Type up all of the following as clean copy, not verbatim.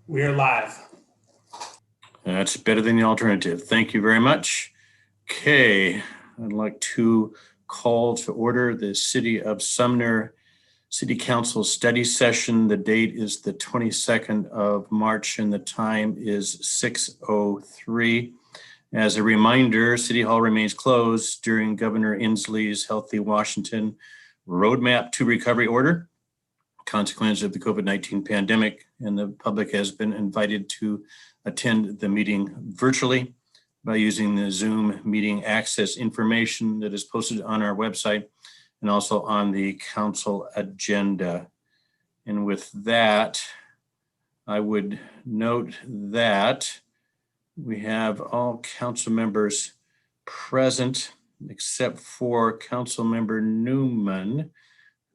We are live. That's better than the alternative. Thank you very much. Okay, I'd like to call to order the City of Sumner City Council study session. The date is the 22nd of March and the time is 6:03. As a reminder, City Hall remains closed during Governor Inslee's Healthy Washington Roadmap to Recovery Order, consequence of the COVID-19 pandemic, and the public has been invited to attend the meeting virtually by using the Zoom meeting access information that is posted on our website and also on the council agenda. And with that, I would note that we have all council members present except for Council Member Newman,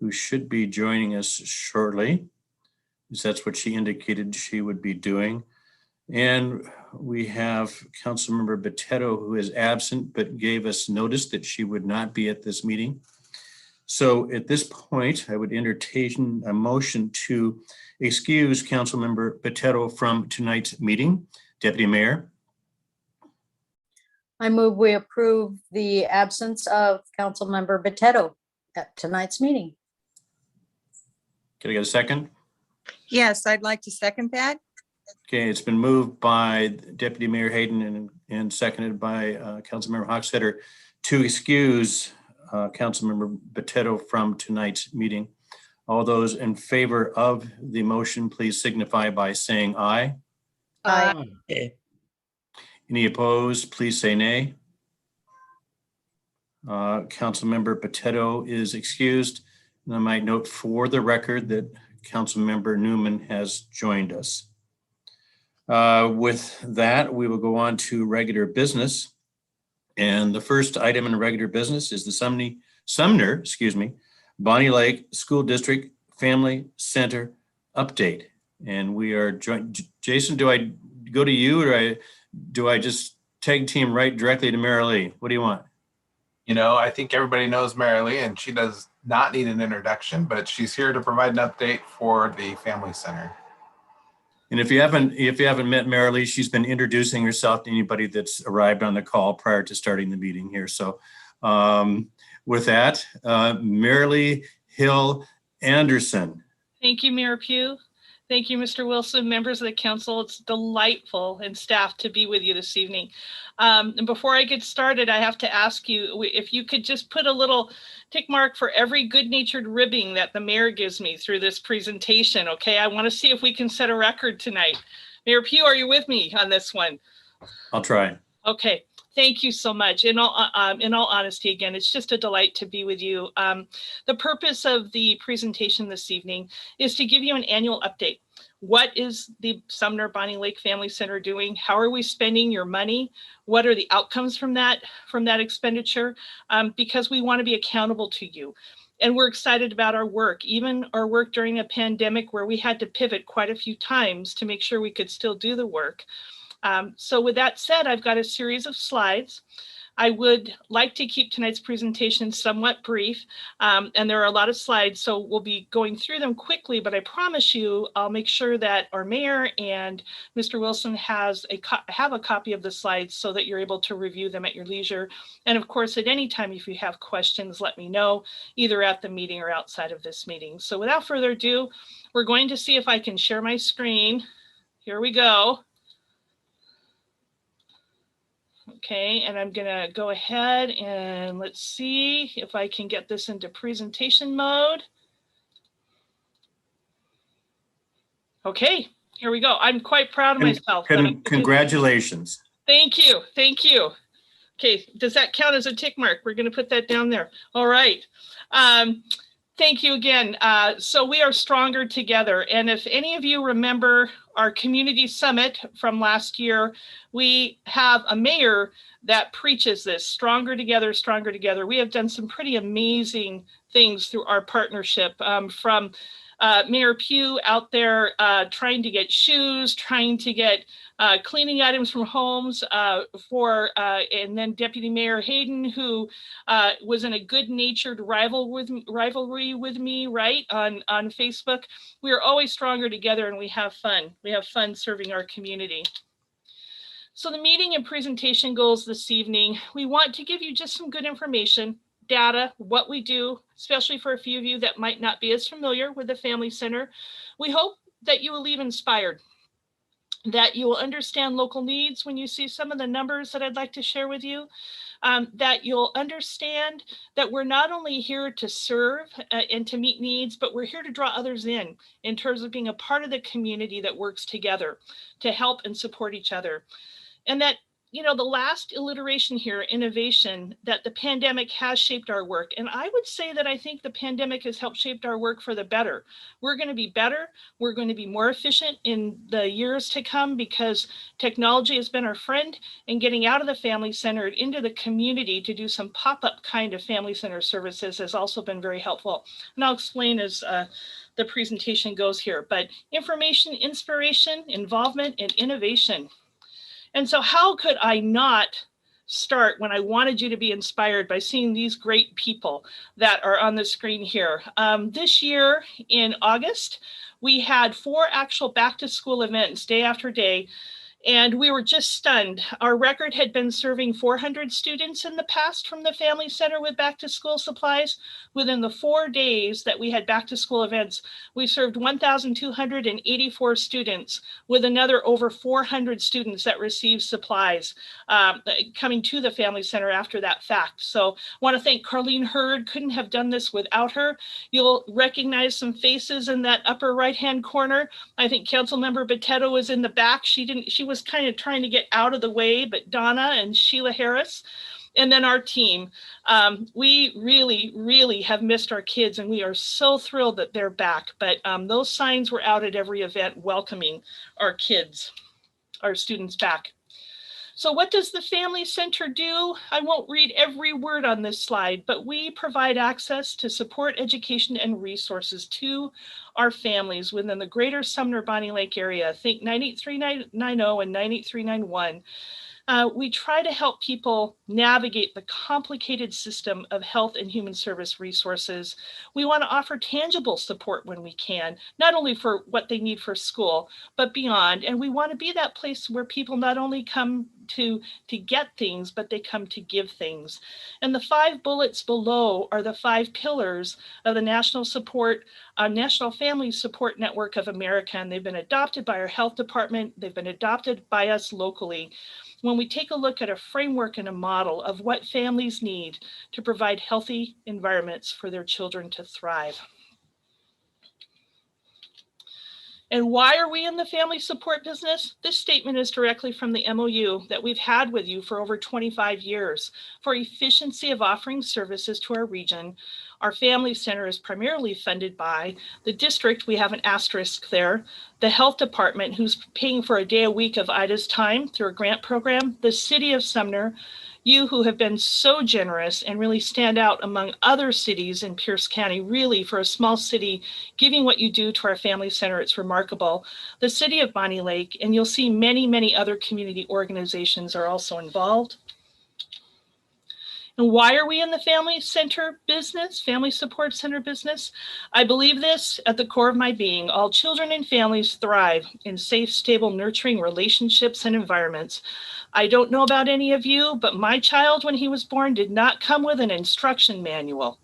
who should be joining us shortly, because that's what she indicated she would be doing. And we have Councilmember Botetto, who is absent, but gave us notice that she would not be at this meeting. So at this point, I would entertain a motion to excuse Councilmember Botetto from tonight's meeting. Deputy Mayor. I move we approve the absence of Councilmember Botetto at tonight's meeting. Can I get a second? Yes, I'd like to second that. Okay, it's been moved by Deputy Mayor Hayden and seconded by Councilmember Hochstetter to excuse Councilmember Botetto from tonight's meeting. All those in favor of the motion, please signify by saying aye. Aye. Any opposed, please say nay. Councilmember Botetto is excused. And I might note for the record that Councilmember Newman has joined us. With that, we will go on to regular business. And the first item in regular business is the Sumner, Bonnie Lake School District Family Center update. And we are joined. Jason, do I go to you or do I just tag team right directly to Marilee? What do you want? You know, I think everybody knows Marilee, and she does not need an introduction, but she's here to provide an update for the Family Center. And if you haven't met Marilee, she's been introducing herself to anybody that's arrived on the call prior to starting the meeting here. So with that, Marilee Hill Anderson. Thank you, Mayor Pugh. Thank you, Mr. Wilson, members of the council. It's delightful and staff to be with you this evening. And before I get started, I have to ask you if you could just put a little tick mark for every good-natured ribbing that the mayor gives me through this presentation, okay? I want to see if we can set a record tonight. Mayor Pugh, are you with me on this one? I'll try. Okay. Thank you so much. In all honesty, again, it's just a delight to be with you. The purpose of the presentation this evening is to give you an annual update. What is the Sumner Bonnie Lake Family Center doing? How are we spending your money? What are the outcomes from that expenditure? Because we want to be accountable to you. And we're excited about our work, even our work during a pandemic where we had to pivot quite a few times to make sure we could still do the work. So with that said, I've got a series of slides. I would like to keep tonight's presentation somewhat brief, and there are a lot of slides, so we'll be going through them quickly, but I promise you, I'll make sure that our mayor and Mr. Wilson have a copy of the slides so that you're able to review them at your leisure. And of course, at any time, if you have questions, let me know, either at the meeting or outside of this meeting. So without further ado, we're going to see if I can share my screen. Here we go. Okay, and I'm gonna go ahead and let's see if I can get this into presentation mode. Okay, here we go. I'm quite proud of myself. Congratulations. Thank you, thank you. Okay, does that count as a tick mark? We're gonna put that down there. All right. Thank you again. So we are stronger together. And if any of you remember our community summit from last year, we have a mayor that preaches this, stronger together, stronger together. We have done some pretty amazing things through our partnership, from Mayor Pugh out there trying to get shoes, trying to get cleaning items from homes and then Deputy Mayor Hayden, who was in a good-natured rivalry with me, right, on Facebook. We are always stronger together, and we have fun. We have fun serving our community. So the meeting and presentation goals this evening, we want to give you just some good information, data, what we do, especially for a few of you that might not be as familiar with the Family Center. We hope that you will leave inspired, that you will understand local needs when you see some of the numbers that I'd like to share with you, that you'll understand that we're not only here to serve and to meet needs, but we're here to draw others in terms of being a part of the community that works together to help and support each other. And that, you know, the last alliteration here, innovation, that the pandemic has shaped our work. And I would say that I think the pandemic has helped shape our work for the better. We're going to be better. We're going to be more efficient in the years to come because technology has been our friend, and getting out of the Family Center and into the community to do some pop-up kind of Family Center services has also been very helpful. And I'll explain as the presentation goes here, but information, inspiration, involvement, and innovation. And so how could I not start when I wanted you to be inspired by seeing these great people that are on the screen here? This year in August, we had 4 actual back to school events day after day. And we were just stunned. Our record had been serving 400 students in the past from the Family Center with back to school supplies. Within the 4 days that we had back to school events, we served 1,284 students with another over 400 students that received supplies coming to the Family Center after that fact. So I want to thank Carlene Hurd. Couldn't have done this without her. You'll recognize some faces in that upper right-hand corner. I think Councilmember Botetto was in the back. She was kind of trying to get out of the way, but Donna and Sheila Harris, and then our team. We really, really have missed our kids, and we are so thrilled that they're back. But those signs were out at every event welcoming our kids, our students back. So what does the Family Center do? I won't read every word on this slide, but we provide access to support, education, and resources to our families within the greater Sumner-Bonnie Lake area. Think 98390 and 98391. We try to help people navigate the complicated system of health and human service resources. We want to offer tangible support when we can, not only for what they need for school, but beyond. And we want to be that place where people not only come to get things, but they come to give things. And the 5 bullets below are the 5 pillars of the National Family Support Network of America. And they've been adopted by our health department. They've been adopted by us locally. When we take a look at a framework and a model of what families need to provide healthy environments for their children to thrive. And why are we in the family support business? This statement is directly from the MOU that we've had with you for over 25 years. For efficiency of offering services to our region, our Family Center is primarily funded by the district. We have an asterisk there. The health department, who's paying for a day a week of Ida's time through a grant program. The city of Sumner, you who have been so generous and really stand out among other cities in Pierce County. Really, for a small city, giving what you do to our Family Center, it's remarkable. The city of Bonnie Lake, and you'll see many, many other community organizations are also involved. And why are we in the Family Center business, Family Support Center business? I believe this at the core of my being. All children and families thrive in safe, stable, nurturing relationships and environments. I don't know about any of you, but my child, when he was born, did not come with an instruction manual.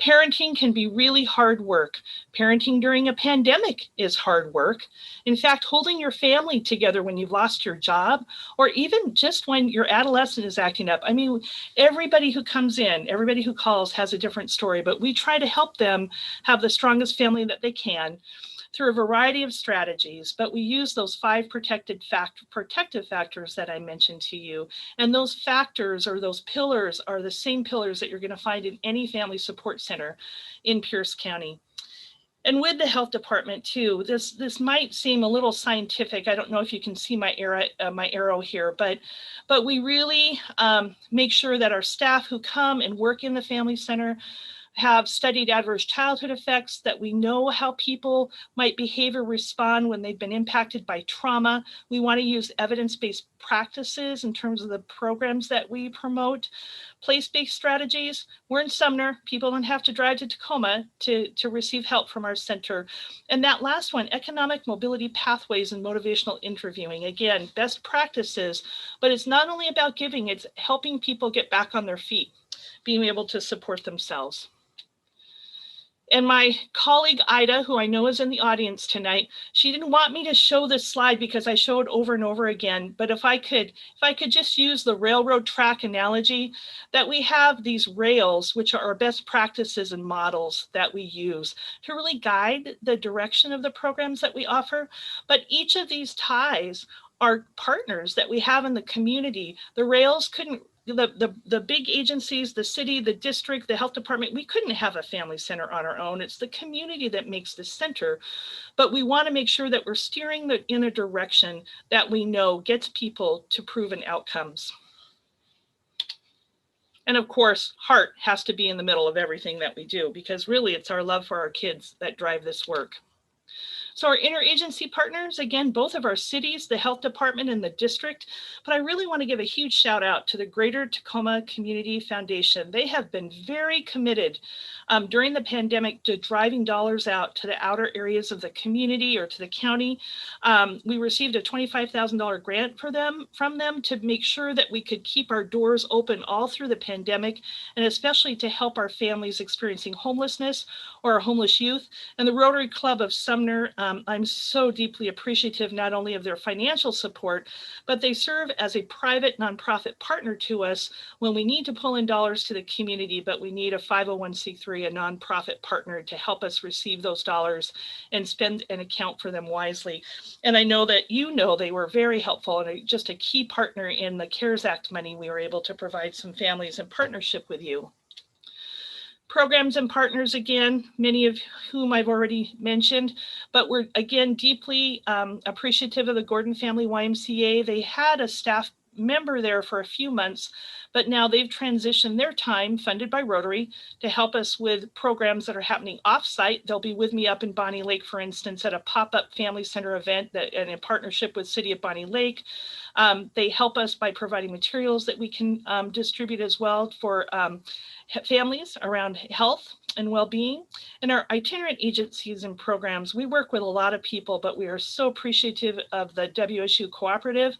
Parenting can be really hard work. Parenting during a pandemic is hard work. In fact, holding your family together when you've lost your job, or even just when your adolescent is acting up. I mean, everybody who comes in, everybody who calls has a different story, but we try to help them have the strongest family that they can through a variety of strategies, but we use those 5 protective factors that I mentioned to you. And those factors or those pillars are the same pillars that you're going to find in any family support center in Pierce County. And with the health department too, this might seem a little scientific. I don't know if you can see my arrow here, but we really make sure that our staff who come and work in the Family Center have studied adverse childhood effects, that we know how people might behave or respond when they've been impacted by trauma. We want to use evidence-based practices in terms of the programs that we promote. Place-based strategies. We're in Sumner. People don't have to drive to Tacoma to receive help from our center. And that last one, economic mobility pathways and motivational interviewing. Again, best practices, but it's not only about giving, it's helping people get back on their feet, being able to support themselves. And my colleague, Ida, who I know is in the audience tonight, she didn't want me to show this slide because I show it over and over again. But if I could just use the railroad track analogy, that we have these rails, which are our best practices and models that we use to really guide the direction of the programs that we offer. But each of these ties are partners that we have in the community. The rails couldn't, the big agencies, the city, the district, the health department, we couldn't have a family center on our own. It's the community that makes the center. But we want to make sure that we're steering in a direction that we know gets people to proven outcomes. And of course, heart has to be in the middle of everything that we do, because really it's our love for our kids that drive this work. So our interagency partners, again, both of our cities, the health department and the district, but I really want to give a huge shout out to the Greater Tacoma Community Foundation. They have been very committed during the pandemic to driving dollars out to the outer areas of the community or to the county. We received a $25,000 grant from them to make sure that we could keep our doors open all through the pandemic, and especially to help our families experiencing homelessness or our homeless youth. And the Rotary Club of Sumner, I'm so deeply appreciative not only of their financial support, but they serve as a private nonprofit partner to us when we need to pull in dollars to the community, but we need a 501c3, a nonprofit partner, to help us receive those dollars and spend and account for them wisely. And I know that they were very helpful and just a key partner in the CARES Act money we were able to provide some families in partnership with you. Programs and partners, again, many of whom I've already mentioned, but we're again deeply appreciative of the Gordon Family YMCA. They had a staff member there for a few months, but now they've transitioned their time, funded by Rotary, to help us with programs that are happening off-site. They'll be with me up in Bonnie Lake, for instance, at a pop-up family center event and in partnership with City of Bonnie Lake. They help us by providing materials that we can distribute as well for families around health and well-being. And our itinerant agencies and programs, we work with a lot of people, but we are so appreciative of the WSU Cooperative,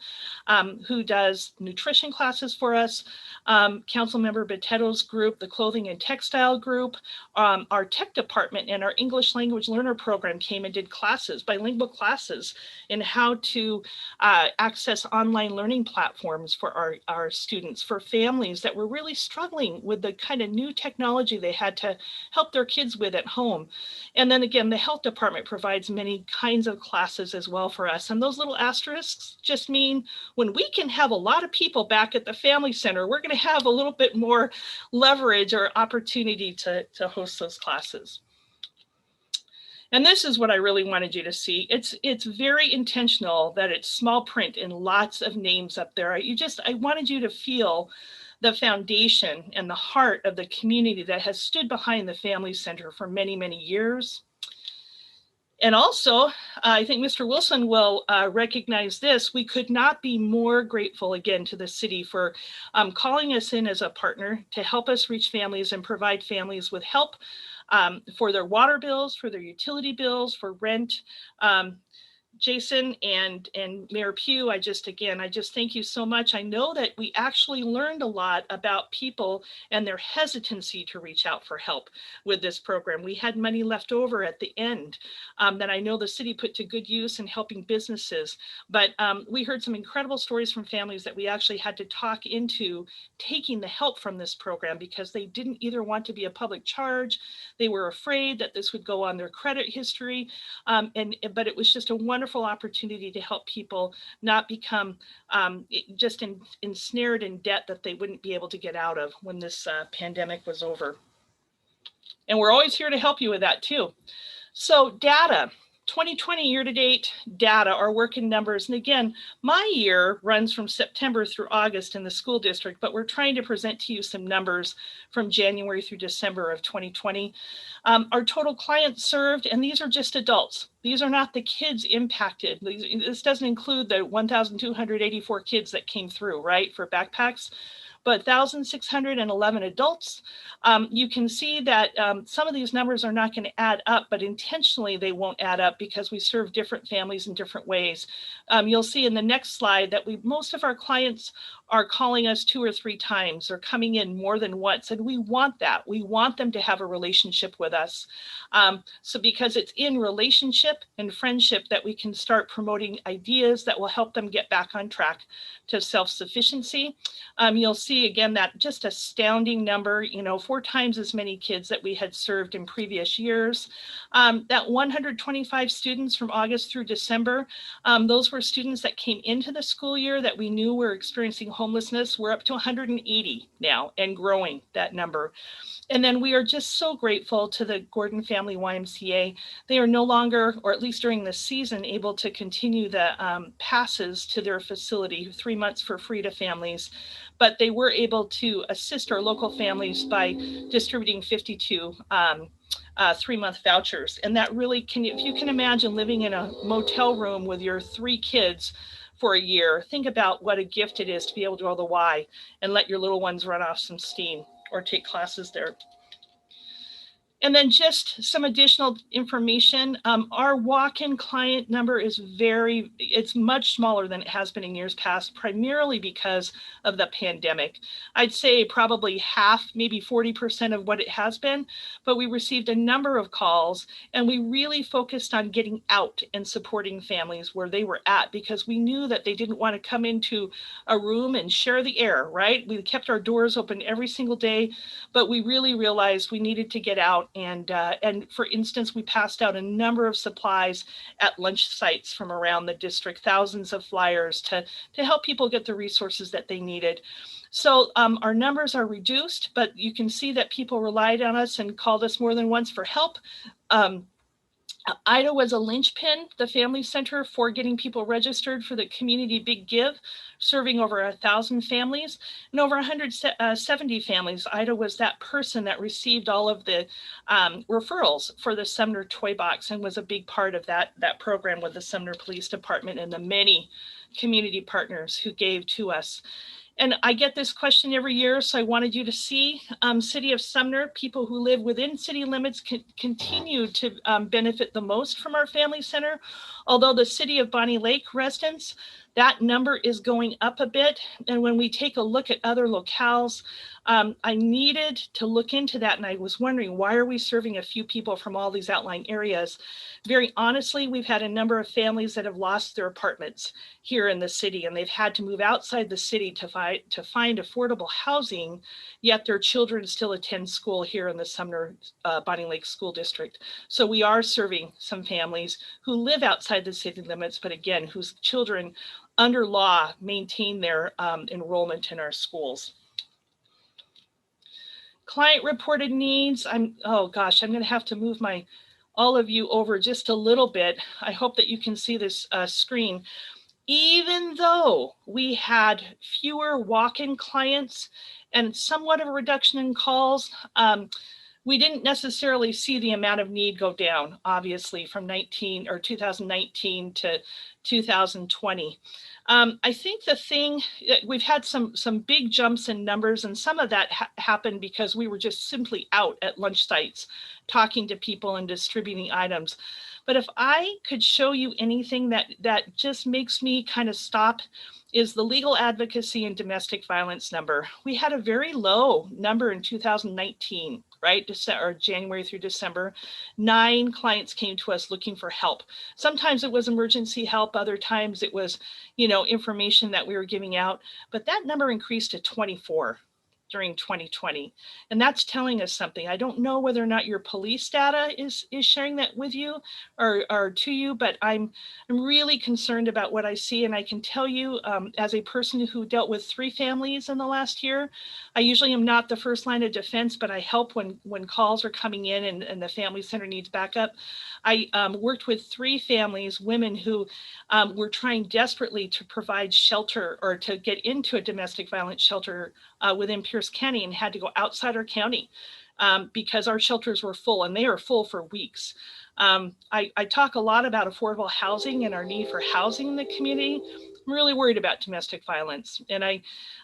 who does nutrition classes for us, Councilmember Beteto's group, the clothing and textile group, our tech department and our English language learner program came and did classes, bilingual classes, in how to access online learning platforms for our students, for families that were really struggling with the kind of new technology they had to help their kids with at home. And then again, the health department provides many kinds of classes as well for us. And those little asterisks just mean when we can have a lot of people back at the family center, we're going to have a little bit more leverage or opportunity to host those classes. And this is what I really wanted you to see. It's very intentional that it's small print and lots of names up there. I wanted you to feel the foundation and the heart of the community that has stood behind the Family Center for many, many years. And also, I think Mr. Wilson will recognize this. We could not be more grateful again to the city for calling us in as a partner to help us reach families and provide families with help for their water bills, for their utility bills, for rent. Jason and Mayor Pugh, I just thank you so much. I know that we actually learned a lot about people and their hesitancy to reach out for help with this program. We had money left over at the end that I know the city put to good use in helping businesses. But we heard some incredible stories from families that we actually had to talk into taking the help from this program because they didn't either want to be a public charge, they were afraid that this would go on their credit history, but it was just a wonderful opportunity to help people not become just ensnared in debt that they wouldn't be able to get out of when this pandemic was over. And we're always here to help you with that too. So data. 2020 year-to-date data, our working numbers, and again, my year runs from September through August in the school district, but we're trying to present to you some numbers from January through December of 2020. Our total clients served, and these are just adults. These are not the kids impacted. This doesn't include the 1,284 kids that came through, right, for backpacks, but 1,611 adults. You can see that some of these numbers are not going to add up, but intentionally they won't add up because we serve different families in different ways. You'll see in the next slide that most of our clients are calling us 2 or 3 times or coming in more than once, and we want that. We want them to have a relationship with us. So because it's in relationship and friendship that we can start promoting ideas that will help them get back on track to self-sufficiency. You'll see again that just astounding number, 4 times as many kids that we had served in previous years. That 125 students from August through December, those were students that came into the school year that we knew were experiencing homelessness. We're up to 180 now and growing that number. And then we are just so grateful to the Gordon Family YMCA. They are no longer, or at least during this season, able to continue the passes to their facility, 3 months for free to families. But they were able to assist our local families by distributing 52 3-month vouchers. And that really if you can imagine living in a motel room with your 3 kids for a year, think about what a gift it is to be able to go to the Y and let your little ones run off some steam or take classes there. And then just some additional information. Our walk-in client number is it's much smaller than it has been in years past, primarily because of the pandemic. I'd say probably half, maybe 40% of what it has been, but we received a number of calls and we really focused on getting out and supporting families where they were at because we knew that they didn't want to come into a room and share the air, right? We kept our doors open every single day, but we really realized we needed to get out. And for instance, we passed out a number of supplies at lunch sites from around the district, thousands of flyers to help people get the resources that they needed. So our numbers are reduced, but you can see that people relied on us and called us more than once for help. Ida was a linchpin, the Family Center, for getting people registered for the Community Big Give, serving over 1,000 families and over 170 families. Ida was that person that received all of the referrals for the Sumner Toy Box and was a big part of that program with the Sumner Police Department and the many community partners who gave to us. And I get this question every year, so I wanted you to see City of Sumner, people who live within city limits continue to benefit the most from our Family Center. Although the City of Bonnie Lake residents, that number is going up a bit. And when we take a look at other locales, I needed to look into that. And I was wondering, why are we serving a few people from all these outlying areas? Very honestly, we've had a number of families that have lost their apartments here in the city, and they've had to move outside the city to find affordable housing, yet their children still attend school here in the Sumner Bonnie Lake School District. So we are serving some families who live outside the city limits, but again, whose children under law maintain their enrollment in our schools. Client reported needs. Oh gosh, I'm going to have to move all of you over just a little bit. I hope that you can see this screen. Even though we had fewer walk-in clients and somewhat of a reduction in calls, we didn't necessarily see the amount of need go down, obviously, from 2019 to 2020. I think the thing, we've had some big jumps in numbers, and some of that happened because we were just simply out at lunch sites talking to people and distributing items. But if I could show you anything that just makes me kind of stop, is the legal advocacy and domestic violence number. We had a very low number in 2019, right? Or January through December. 9 clients came to us looking for help. Sometimes it was emergency help, other times it was, information that we were giving out, but that number increased to 24. during 2020. And that's telling us something. I don't know whether or not your police data is sharing that with you or to you, but I'm really concerned about what I see. And I can tell you, as a person who dealt with 3 families in the last year, I usually am not the first line of defense, but I help when calls are coming in and the family center needs backup. I worked with 3 families, women who were trying desperately to provide shelter or to get into a domestic violence shelter within Pierce County, and had to go outside our county because our shelters were full, and they are full for weeks. I talk a lot about affordable housing and our need for housing in the community. I'm really worried about domestic violence, and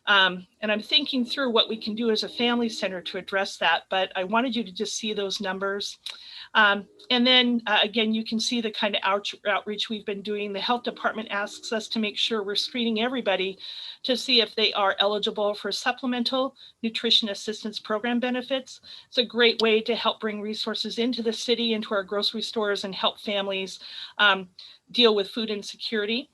I'm thinking through what we can do as a family center to address that. But I wanted you to just see those numbers. And then again, you can see the kind of outreach we've been doing. The health department asks us to make sure we're screening everybody to see if they are eligible for supplemental nutrition assistance program benefits. It's a great way to help bring resources into the city, into our grocery stores, and help families deal with food insecurity.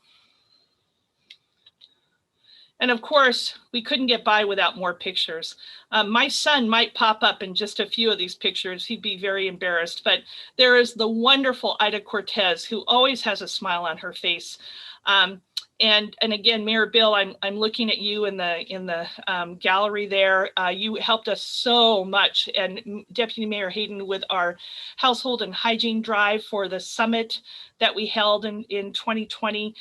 And of course, we couldn't get by without more pictures. My son might pop up in just a few of these pictures. He'd be very embarrassed, but there is the wonderful Ida Cortez, who always has a smile on her face. And again, Mayor Bill, I'm looking at you in the gallery there. You helped us so much, and Deputy Mayor Hayden, with our household and hygiene drive for the summit that we held in 2020.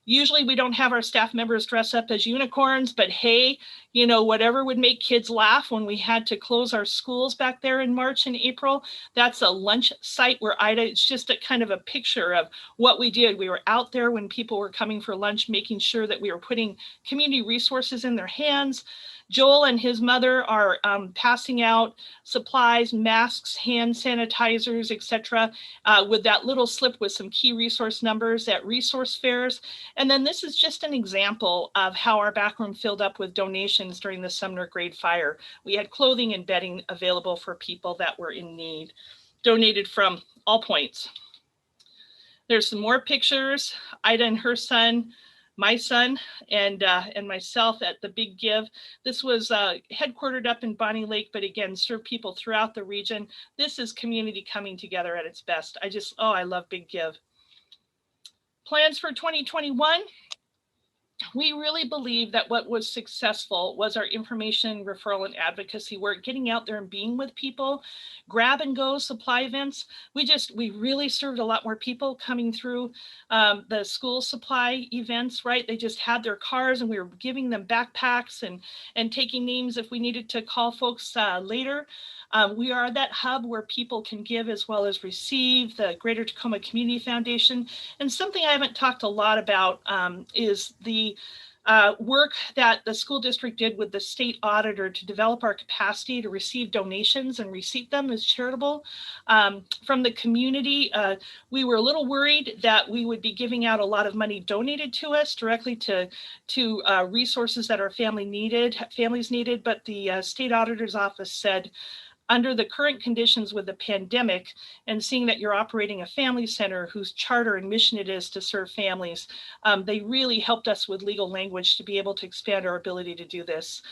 Usually we don't have our staff members dress up as unicorns, but hey, you know, whatever would make kids laugh when we had to close our schools back there in March and April. That's a lunch site where Ida, it's just a kind of a picture of what we did. We were out there when people were coming for lunch, making sure that we were putting community resources in their hands. Joel and his mother are passing out supplies, masks, hand sanitizers, etc., with that little slip with some key resource numbers at resource fairs. And then this is just an example of how our backroom filled up with donations during the Sumner Grade Fire. We had clothing and bedding available for people that were in need, donated from all points. There's some more pictures. Ida and her son, my son, and myself at the Big Give. This was headquartered up in Bonnie Lake, but again, serve people throughout the region. This is community coming together at its best. I love Big Give. Plans for 2021. We really believe that what was successful was our information, referral, and advocacy work, getting out there and being with people, grab and go supply events. We really served a lot more people coming through the school supply events, right? They just had their cars and we were giving them backpacks and taking names if we needed to call folks later. We are that hub where people can give as well as receive, the Greater Tacoma Community Foundation. And something I haven't talked a lot about is the work that the school district did with the state auditor to develop our capacity to receive donations and receive them as charitable. From the community, we were a little worried that we would be giving out a lot of money donated to us directly to resources that our families needed, but the state auditor's office said, under the current conditions with the pandemic and seeing that you're operating a family center whose charter and mission it is to serve families, they really helped us with legal language to be able to expand our ability to do this.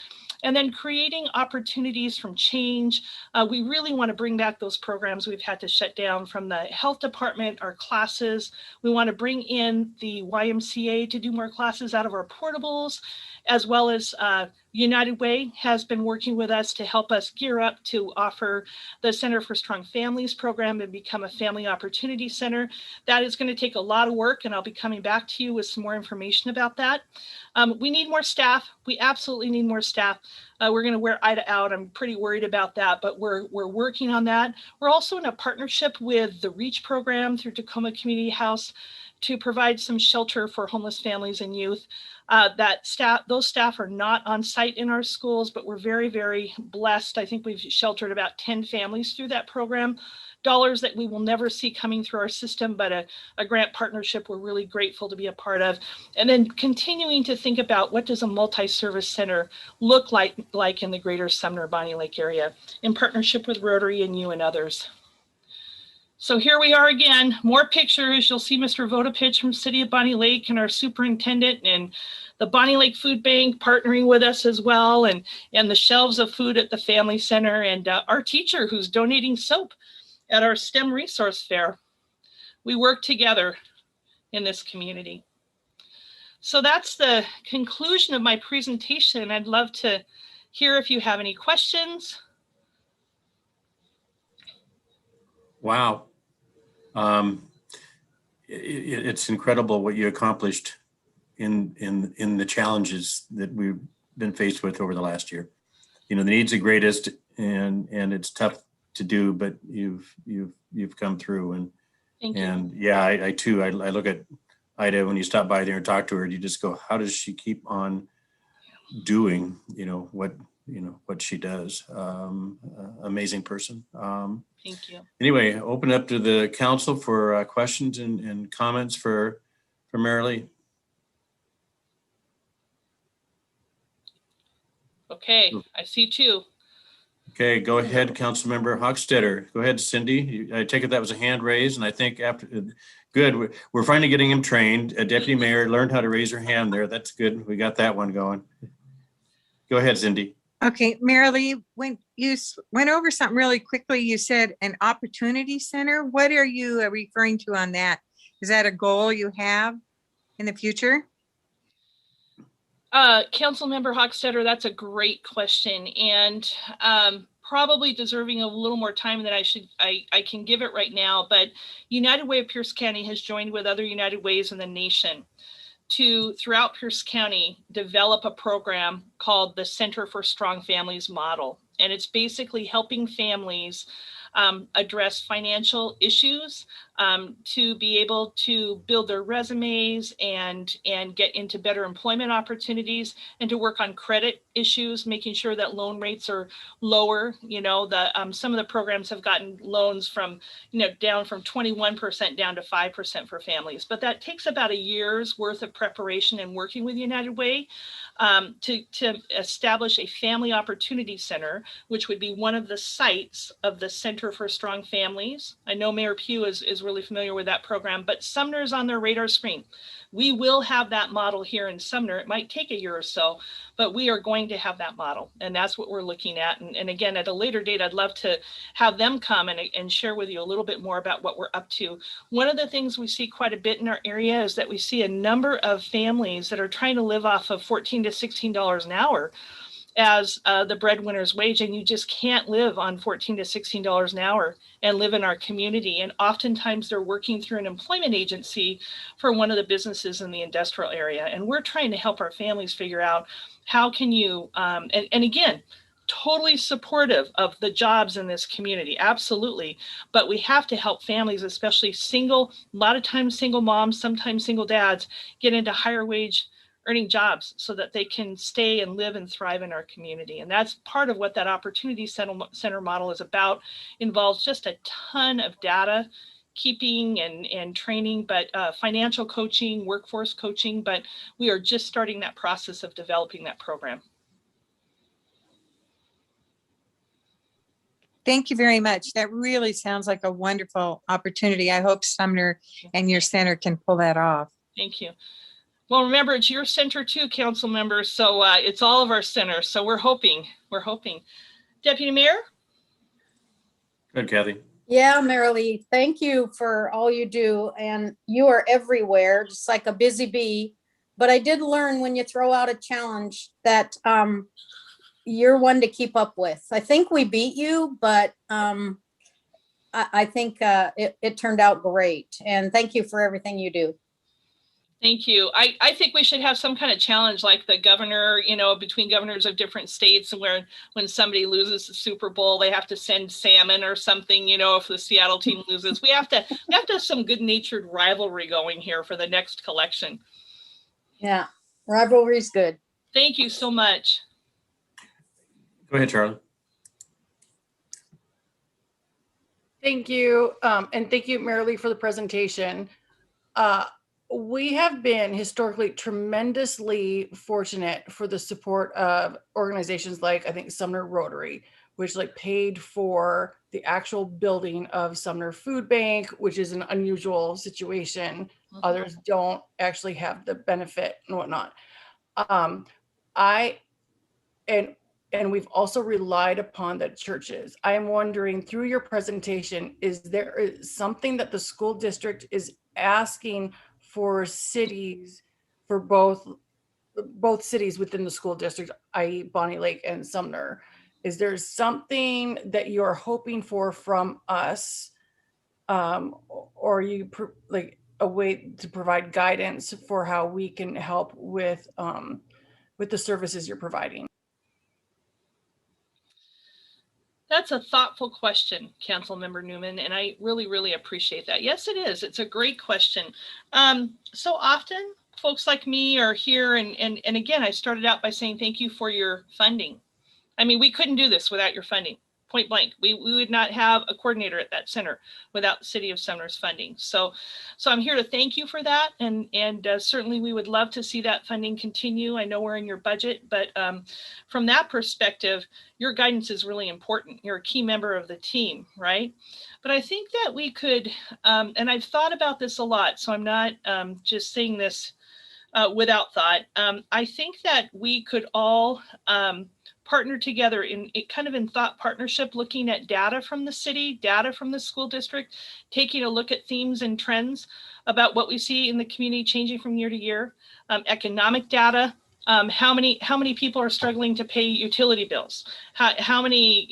And then creating opportunities from change. We really want to bring back those programs we've had to shut down from the health department, our classes. We want to bring in the YMCA to do more classes out of our portables, as well as United Way has been working with us to help us gear up to offer the Center for Strong Families program and become a family opportunity center. That is going to take a lot of work, and I'll be coming back to you with some more information about that. We need more staff. We absolutely need more staff. We're going to wear Ida out. I'm pretty worried about that, but we're working on that. We're also in a partnership with the REACH program through Tacoma Community House to provide some shelter for homeless families and youth. Those staff are not on site in our schools, but we're very, very blessed. I think we've sheltered about 10 families through that program. Dollars that we will never see coming through our system, but a grant partnership we're really grateful to be a part of. And then continuing to think about what does a multi-service center look like in the greater Sumner Bonnie Lake area in partnership with Rotary and you and others. So here we are again, more pictures. You'll see Mr. Vodopich from City of Bonnie Lake and our superintendent and the Bonnie Lake Food Bank partnering with us as well, and the shelves of food at the Family Center, and our teacher who's donating soap at our STEM resource fair. We work together in this community. So that's the conclusion of my presentation. I'd love to hear if you have any questions. Wow. It's incredible what you accomplished in the challenges that we've been faced with over the last year. You know, the needs are greatest, and it's tough to do, but you've come through. And Thank you. and yeah, I too, I look at Ida when you stop by there and talk to her, you just go, how does she keep on doing, what she does? Amazing person. Thank you. Anyway, open up to the council for questions and comments for Marilee. Okay, I see two. Okay, go ahead, Councilmember Hochstetter. Go ahead, Cindy. I take it that was a hand raised, and I think after, good. We're finally getting him trained. A deputy mayor learned how to raise her hand there. That's good. We got that one going. Go ahead, Cindy. Okay, Marilee, when you went over something really quickly, you said an opportunity center. What are you referring to on that? Is that a goal you have in the future? Councilmember Hochstetter, that's a great question, and probably deserving of a little more time than I can give it right now. But United Way of Pierce County has joined with other United Ways in the nation to, throughout Pierce County, develop a program called the Center for Strong Families Model. And it's basically helping families address financial issues, to be able to build their resumes and get into better employment opportunities, and to work on credit issues, making sure that loan rates are lower. You know, some of the programs have gotten loans from, down from 21% down to 5% for families, but that takes about a year's worth of preparation and working with United Way to establish a family opportunity center, which would be one of the sites of the Center for Strong Families. I know Mayor Pugh is really familiar with that program, but Sumner is on their radar screen. We will have that model here in Sumner. It might take a year or so, but we are going to have that model, and that's what we're looking at. And again, at a later date, I'd love to have them come and share with you a little bit more about what we're up to. One of the things we see quite a bit in our area is that we see a number of families that are trying to live off of $14 to $16 an hour as the breadwinner's wage, and you just can't live on $14 to $16 an hour and live in our community. And oftentimes they're working through an employment agency for one of the businesses in the industrial area. And we're trying to help our families figure out how can you, and again, totally supportive of the jobs in this community, absolutely. But we have to help families, especially single, a lot of times single moms, sometimes single dads, get into higher wage earning jobs so that they can stay and live and thrive in our community. And that's part of what that opportunity center model is about. Involves just a ton of data keeping and training, but financial coaching, workforce coaching, but we are just starting that process of developing that program. Thank you very much. That really sounds like a wonderful opportunity. I hope Sumner and your center can pull that off. Thank you. Well, remember, it's your center too, council members. So it's all of our centers. So we're hoping. Deputy Mayor? Good, Kathy. Yeah, Marilee, thank you for all you do. And you are everywhere, just like a busy bee. But I did learn when you throw out a challenge that you're one to keep up with. I think we beat you, but I think it turned out great. And thank you for everything you do. Thank you. I think we should have some kind of challenge like the governor, between governors of different states, where when somebody loses the Super Bowl, they have to send salmon or something, if the Seattle team loses. We have to have some good natured rivalry going here for the next collection. Yeah, rivalry's good. Thank you so much. Go ahead, Charlie. Thank you. And thank you, Marilee, for the presentation. We have been historically tremendously fortunate for the support of organizations like, I think, Sumner Rotary, which like paid for the actual building of Sumner Food Bank, which is an unusual situation. Others don't actually have the benefit and whatnot. I and we've also relied upon the churches. I am wondering, through your presentation, is there something that the school district is asking for cities, for both cities within the school district, i.e. Bonnie Lake and Sumner? Is there something that you're hoping for from us, or you like a way to provide guidance for how we can help with the services you're providing? That's a thoughtful question, Councilmember Newman, and I really, really appreciate that. Yes, it is. It's a great question. So often, folks like me are here, and again, I started out by saying thank you for your funding. I mean, we couldn't do this without your funding. Point blank. We would not have a coordinator at that center without the City of Sumner's funding. So I'm here to thank you for that, and certainly we would love to see that funding continue. I know we're in your budget, but from that perspective, your guidance is really important. You're a key member of the team, right? But I think that we could, and I've thought about this a lot, so I'm not just saying this without thought. I think that we could all partner together in thought partnership, looking at data from the city, data from the school district, taking a look at themes and trends about what we see in the community changing from year to year, economic data. How many people are struggling to pay utility bills? How many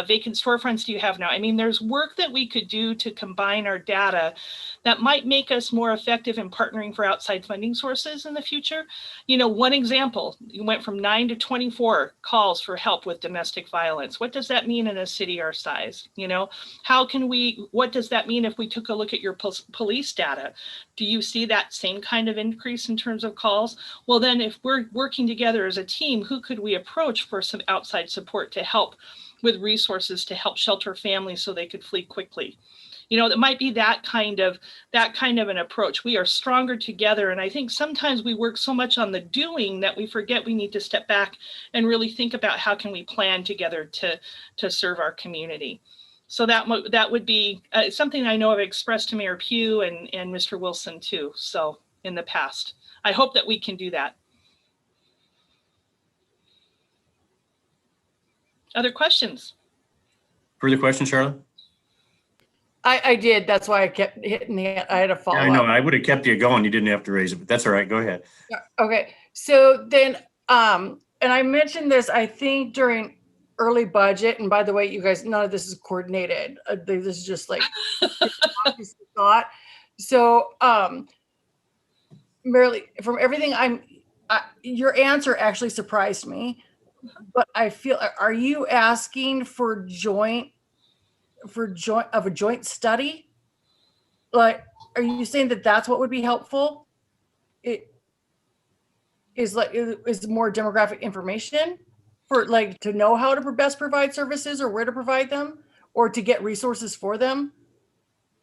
vacant storefronts do you have now? I mean, there's work that we could do to combine our data that might make us more effective in partnering for outside funding sources in the future. One example, you went from 9 to 24 calls for help with domestic violence. What does that mean in a city our size? What does that mean if we took a look at your police data? Do you see that same kind of increase in terms of calls? Well, then if we're working together as a team, who could we approach for some outside support to help with resources to help shelter families so they could flee quickly? It might be that kind of an approach. We are stronger together. And I think sometimes we work so much on the doing that we forget we need to step back and really think about how can we plan together to serve our community. So that would be something I know I've expressed to Mayor Pugh and Mr. Wilson too. So in the past, I hope that we can do that. Other questions? Further questions, Charlotte? I did. That's why I kept hitting I had a follow up. I know. I would have kept you going. You didn't have to raise it, but that's all right. Go ahead. Okay. So then, and I mentioned this, I think, during early budget. And by the way, you guys, none of this is coordinated. This is just like thought. So, Marilee, from everything your answer actually surprised me, but I feel, are you asking for a joint study? Like, are you saying that that's what would be helpful? It is more demographic information for to know how to best provide services or where to provide them, or to get resources for them,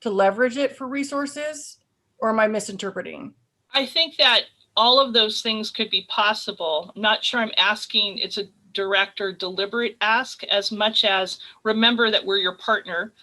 to leverage it for resources? Or am I misinterpreting? I think that all of those things could be possible. I'm not sure I'm asking it's a direct or deliberate ask as much as remember that we're your partner.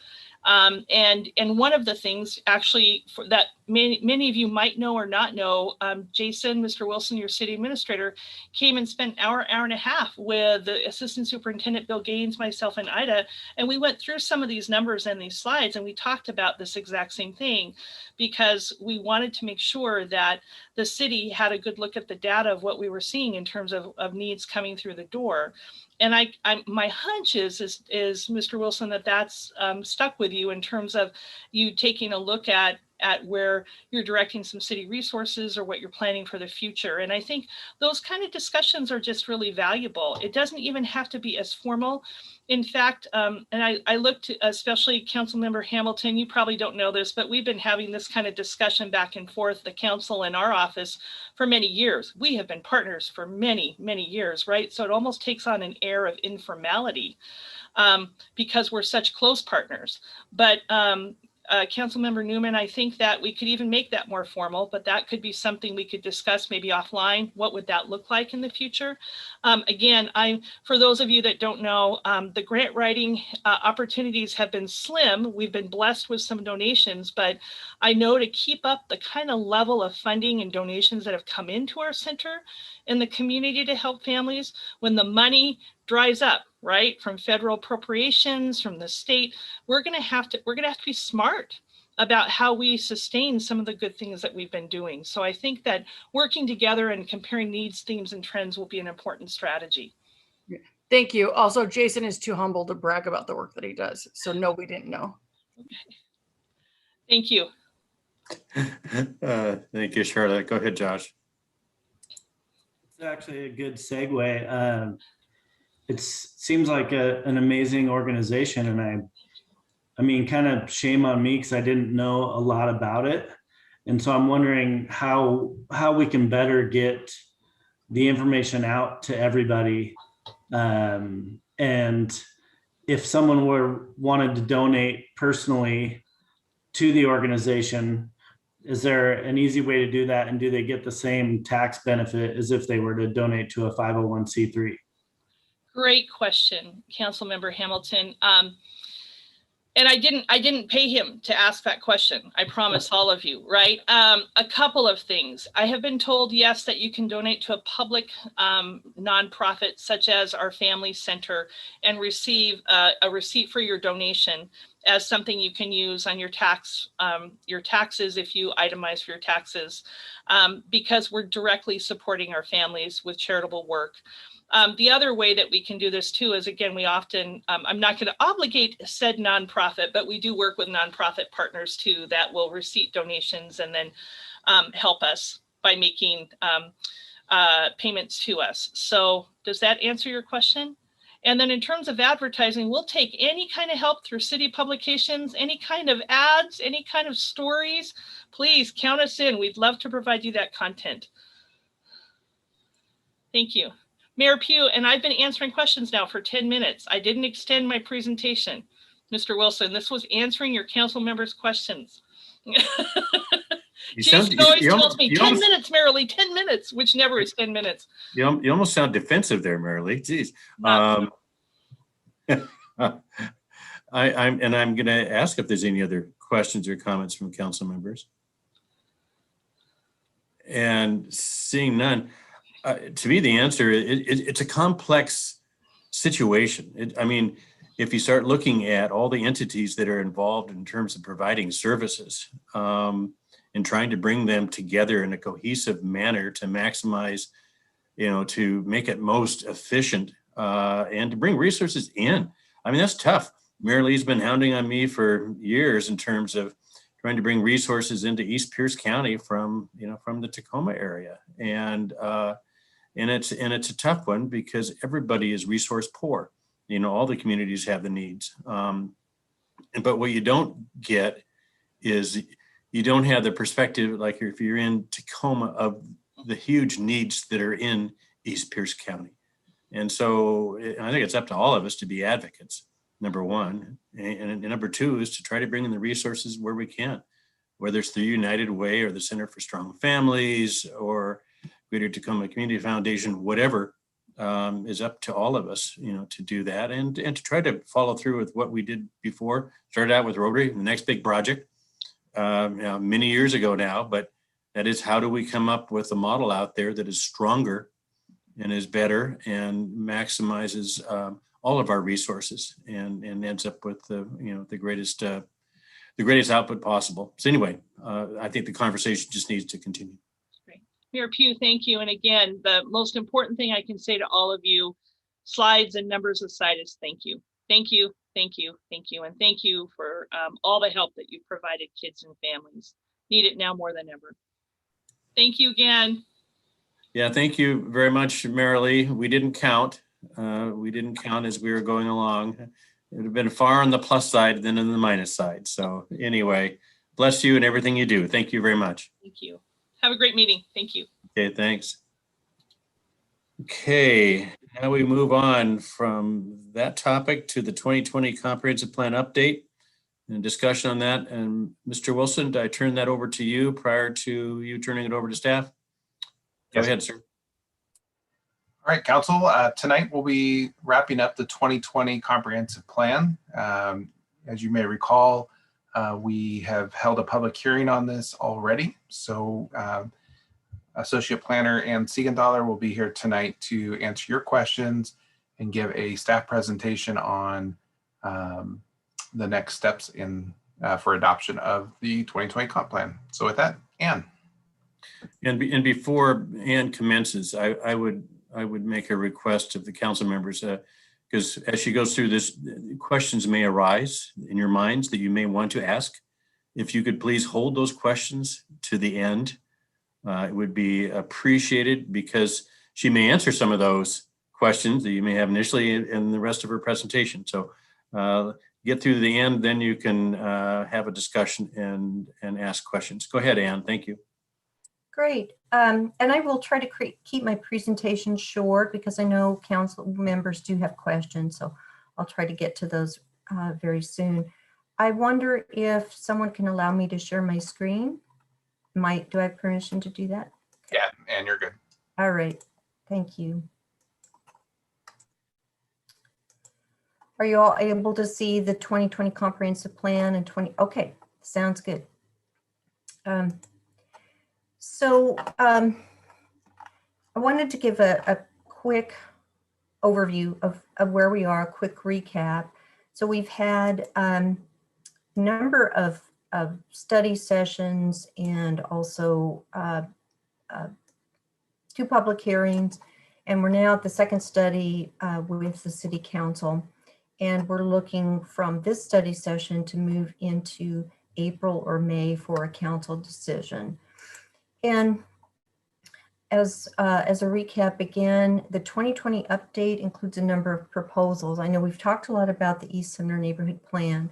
And one of the things actually that many of you might know or not know, Jason, Mr. Wilson, your city administrator, came and spent an hour and a half with the Assistant Superintendent Bill Gaines, myself, and Ida, and we went through some of these numbers and these slides, and we talked about this exact same thing, because we wanted to make sure that the city had a good look at the data of what we were seeing in terms of needs coming through the door. And my hunch is Mr. Wilson, that's stuck with you in terms of you taking a look at where you're directing some city resources or what you're planning for the future. And I think those kind of discussions are just really valuable. It doesn't even have to be as formal. In fact, and I looked, especially Councilmember Hamilton, you probably don't know this, but we've been having this kind of discussion back and forth, the council and our office, for many years. We have been partners for many, many years, right? So it almost takes on an air of informality because we're such close partners. But Councilmember Newman, I think that we could even make that more formal, but that could be something we could discuss maybe offline. What would that look like in the future? Again, for those of you that don't know, the grant writing opportunities have been slim. We've been blessed with some donations, but I know to keep up the kind of level of funding and donations that have come into our center in the community to help families, when the money dries up, right, from federal appropriations, from the state, we're going to have to be smart about how we sustain some of the good things that we've been doing. So I think that working together and comparing needs, themes, and trends will be an important strategy. Thank you. Also, Jason is too humble to brag about the work that he does. So no, we didn't know. Okay. Thank you. Thank you, Charlotte. Go ahead, Josh. It's actually a good segue. It seems like an amazing organization, and I mean, kind of shame on me because I didn't know a lot about it, and so I'm wondering how we can better get the information out to everybody, and if someone wanted to donate personally to the organization, is there an easy way to do that, and do they get the same tax benefit as if they were to donate to a 501c3? Great question, Councilmember Hamilton. And I didn't pay him to ask that question. I promise all of you, right? A couple of things. I have been told, yes, that you can donate to a public nonprofit such as our Family Center and receive a receipt for your donation as something you can use on your taxes if you itemize for your taxes, because we're directly supporting our families with charitable work. The other way that we can do this too is, again, we often, I'm not going to obligate said nonprofit, but we do work with nonprofit partners too that will receipt donations and then help us by making payments to us. So does that answer your question? And then in terms of advertising, we'll take any kind of help through city publications, any kind of ads, any kind of stories. Please count us in. We'd love to provide you that content. Thank you. Mayor Pugh, and I've been answering questions now for 10 minutes. I didn't extend my presentation. Mr. Wilson, this was answering your council members' questions. She always tells me 10 minutes, Marilee, 10 minutes, which never is 10 minutes. You almost sound defensive there, Marilee. Geez. I'm going to ask if there's any other questions or comments from council members. And seeing none, to me, the answer, it's a complex situation. I mean, if you start looking at all the entities that are involved in terms of providing services and trying to bring them together in a cohesive manner to maximize, to make it most efficient and to bring resources in. I mean, that's tough. Marilee's been hounding on me for years in terms of trying to bring resources into East Pierce County from the Tacoma area. And it's a tough one because everybody is resource poor. All the communities have the needs. But what you don't get is you don't have the perspective, like if you're in Tacoma, of the huge needs that are in East Pierce County. And so I think it's up to all of us to be advocates, number one. And number two is to try to bring in the resources where we can, whether it's the United Way or the Center for Strong Families or Greater Tacoma Community Foundation, whatever, is up to all of us, to do that and to try to follow through with what we did before. Started out with Rotary, the next big project, many years ago now, but that is, how do we come up with a model out there that is stronger and is better and maximizes all of our resources and ends up with the greatest output possible. So anyway, I think the conversation just needs to continue. Mayor Pugh, thank you. And again, the most important thing I can say to all of you, slides and numbers aside, is thank you. Thank you, thank you, thank you. And thank you for all the help that you've provided kids and families. Need it now more than ever. Thank you again. Yeah, thank you very much, Marilee. We didn't count. As we were going along. It would have been far on the plus side than on the minus side. So anyway, bless you and everything you do. Thank you very much. Thank you. Have a great meeting. Thank you. Okay, thanks. Okay, now we move on from that topic to the 2020 Comprehensive Plan update. And discussion on that. And Mr. Wilson, did I turn that over to you prior to you turning it over to staff? Go Yes. ahead, sir. All right, council, tonight we'll be wrapping up the 2020 comprehensive plan. As you may recall, we have held a public hearing on this already. So Associate Planner Ann Siegenthaler will be here tonight to answer your questions and give a staff presentation on the next steps in for adoption of the 2020 comp plan. So with that, Ann. And before Ann commences, I would make a request of the council members, because as she goes through this, questions may arise in your minds that you may want to ask. If you could please hold those questions to the end, it would be appreciated, because she may answer some of those questions that you may have initially in the rest of her presentation. So get through to the end, then you can have a discussion and ask questions. Go ahead, Ann. Thank you. Great. And I will try to keep my presentation short because I know council members do have questions. So I'll try to get to those very soon. I wonder if someone can allow me to share my screen. Do I have permission to do that? Yeah, and you're good. All right. Thank you. Are you all able to see the 2020 comprehensive plan and 20? Okay, sounds good. I wanted to give a quick overview of where we are, a quick recap. So we've had a number of study sessions and also 2 public hearings. And we're now at the second study with the City Council. And we're looking from this study session to move into April or May for a council decision. And as a recap, again, the 2020 update includes a number of proposals. I know we've talked a lot about the East Sumner Neighborhood Plan,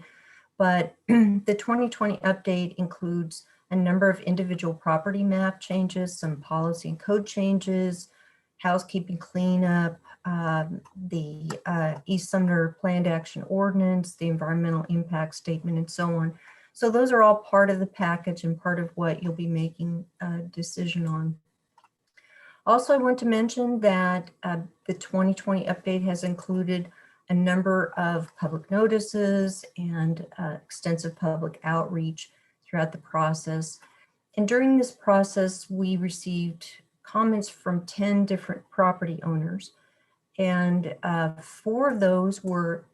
but the 2020 update includes a number of individual property map changes, some policy and code changes, housekeeping cleanup, the East Sumner Planned Action Ordinance, the environmental impact statement, and so on. So those are all part of the package and part of what you'll be making a decision on. Also, I want to mention that the 2020 update has included a number of public notices and extensive public outreach throughout the process. And during this process, we received comments from 10 different property owners. And 4 of those were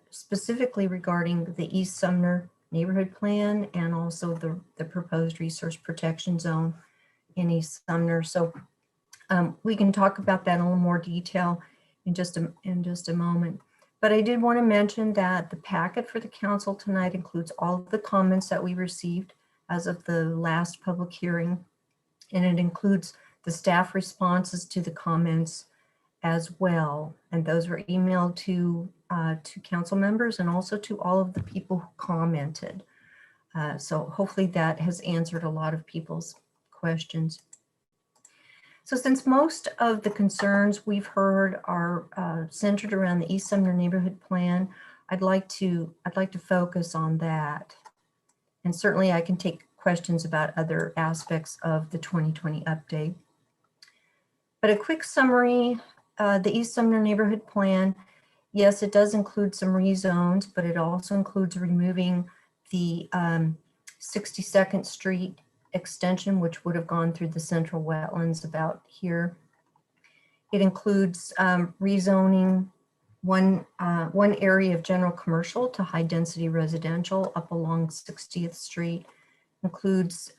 specifically regarding the East Sumner Neighborhood Plan and also the proposed resource protection zone in East Sumner. So we can talk about that in a little more detail in just a moment. But I did want to mention that the packet for the council tonight includes all of the comments that we received as of the last public hearing, and it includes the staff responses to the comments as well. And those were emailed to council members and also to all of the people who commented. So hopefully that has answered a lot of people's questions. So since most of the concerns we've heard are centered around the East Sumner Neighborhood Plan, I'd like to focus on that. And certainly I can take questions about other aspects of the 2020 update. But a quick summary, the East Sumner Neighborhood Plan, yes, it does include some rezones, but it also includes removing the 62nd Street extension, which would have gone through the central wetlands about here. It includes rezoning one area of general commercial to high density residential up along 60th Street. Includes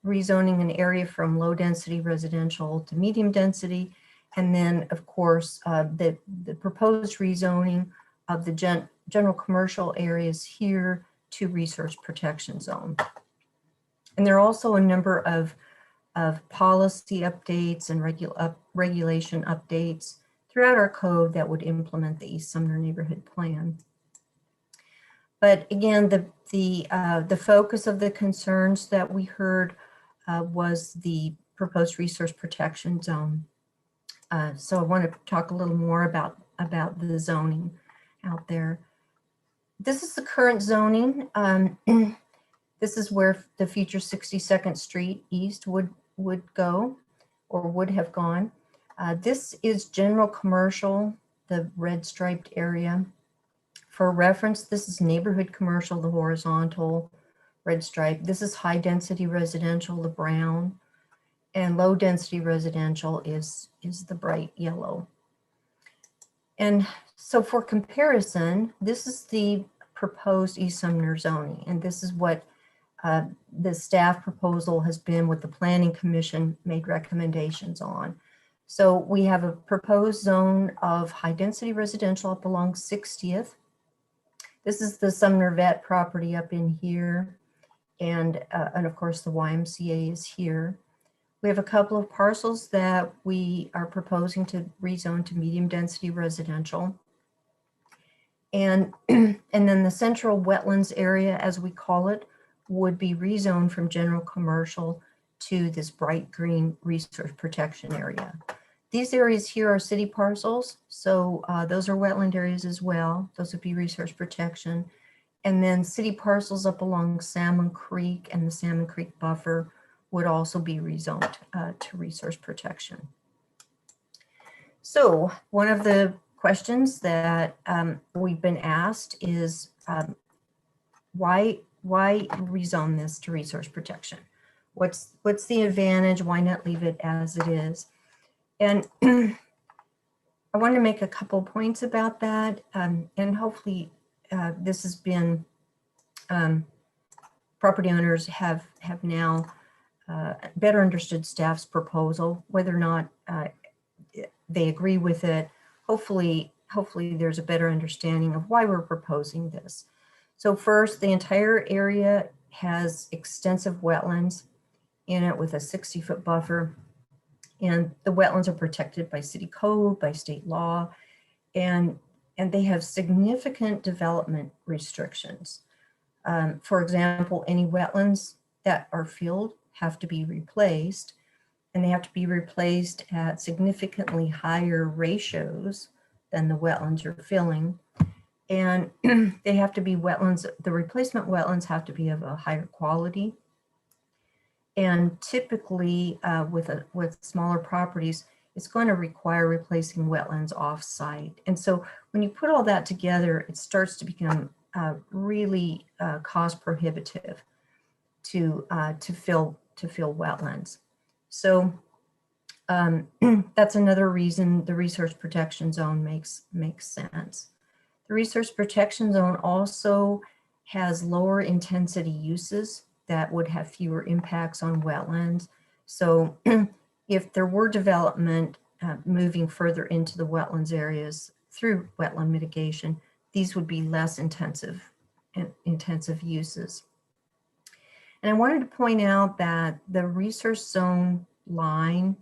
rezoning an area from low density residential to medium density. And then of course, the proposed rezoning of the general commercial areas here to resource protection zone. And there are also a number of policy updates and regulation updates throughout our code that would implement the East Sumner Neighborhood Plan. But again, the focus of the concerns that we heard was the proposed resource protection zone. So I want to talk a little more about the zoning out there. This is the current zoning. This is where the future 62nd Street East would go or would have gone. This is general commercial, the red striped area. For reference, this is neighborhood commercial, the horizontal red stripe. This is high density residential, the brown, and low density residential is the bright yellow. And so for comparison, this is the proposed East Sumner zoning, and this is what the staff proposal has been, what the Planning Commission made recommendations on. So we have a proposed zone of high density residential up along 60th. This is the Sumner Vet property up in here. And of course the YMCA is here. We have a couple of parcels that we are proposing to rezone to medium density residential. And then the central wetlands area, as we call it, would be rezoned from general commercial to this bright green resource protection area. These areas here are city parcels, so those are wetland areas as well. Those would be resource protection. And then city parcels up along Salmon Creek and the Salmon Creek buffer would also be rezoned to resource protection. So one of the questions that we've been asked is why rezone this to resource protection? What's the advantage? Why not leave it as it is? And I want to make a couple points about that, and hopefully this has been, property owners have now better understood staff's proposal, whether or not they agree with it. Hopefully there's a better understanding of why we're proposing this. So first, the entire area has extensive wetlands in it with a 60-foot buffer. And the wetlands are protected by city code, by state law, and they have significant development restrictions. For example, any wetlands that are filled have to be replaced, and they have to be replaced at significantly higher ratios than the wetlands you're filling. And they have to be wetlands, the replacement wetlands have to be of a higher quality. And typically with smaller properties, it's going to require replacing wetlands off-site. And so when you put all that together, it starts to become really cost prohibitive to fill wetlands. So that's another reason the resource protection zone makes sense. The resource protection zone also has lower intensity uses that would have fewer impacts on wetlands. So if there were development moving further into the wetlands areas through wetland mitigation, these would be less intensive uses. And I wanted to point out that the resource zone line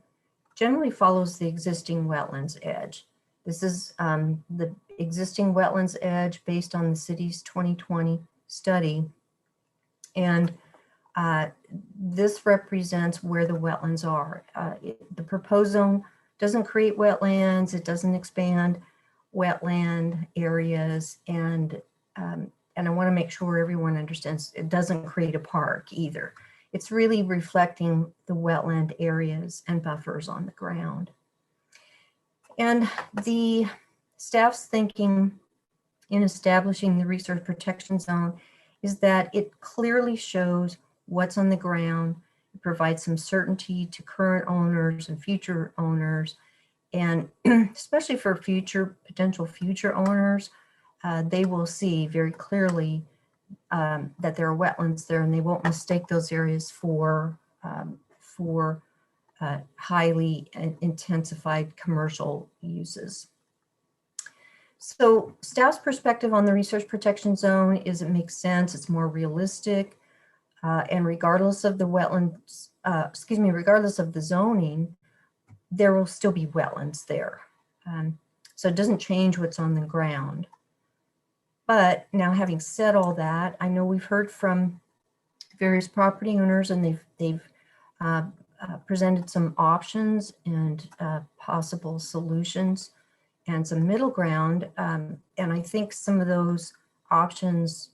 generally follows the existing wetlands edge. This is the existing wetlands edge based on the city's 2020 study. And this represents where the wetlands are. The proposed zone doesn't create wetlands, it doesn't expand wetland areas, and I want to make sure everyone understands it doesn't create a park either. It's really reflecting the wetland areas and buffers on the ground. And the staff's thinking in establishing the resource protection zone is that it clearly shows what's on the ground. It provides some certainty to current owners and future owners, and especially for potential future owners, they will see very clearly that there are wetlands there, and they won't mistake those areas for highly intensified commercial uses. So staff's perspective on the resource protection zone is it makes sense, it's more realistic, and regardless of the wetlands, regardless of the zoning, there will still be wetlands there. So it doesn't change what's on the ground. But now, having said all that, I know we've heard from various property owners, and they've presented some options and possible solutions and some middle ground. And I think some of those options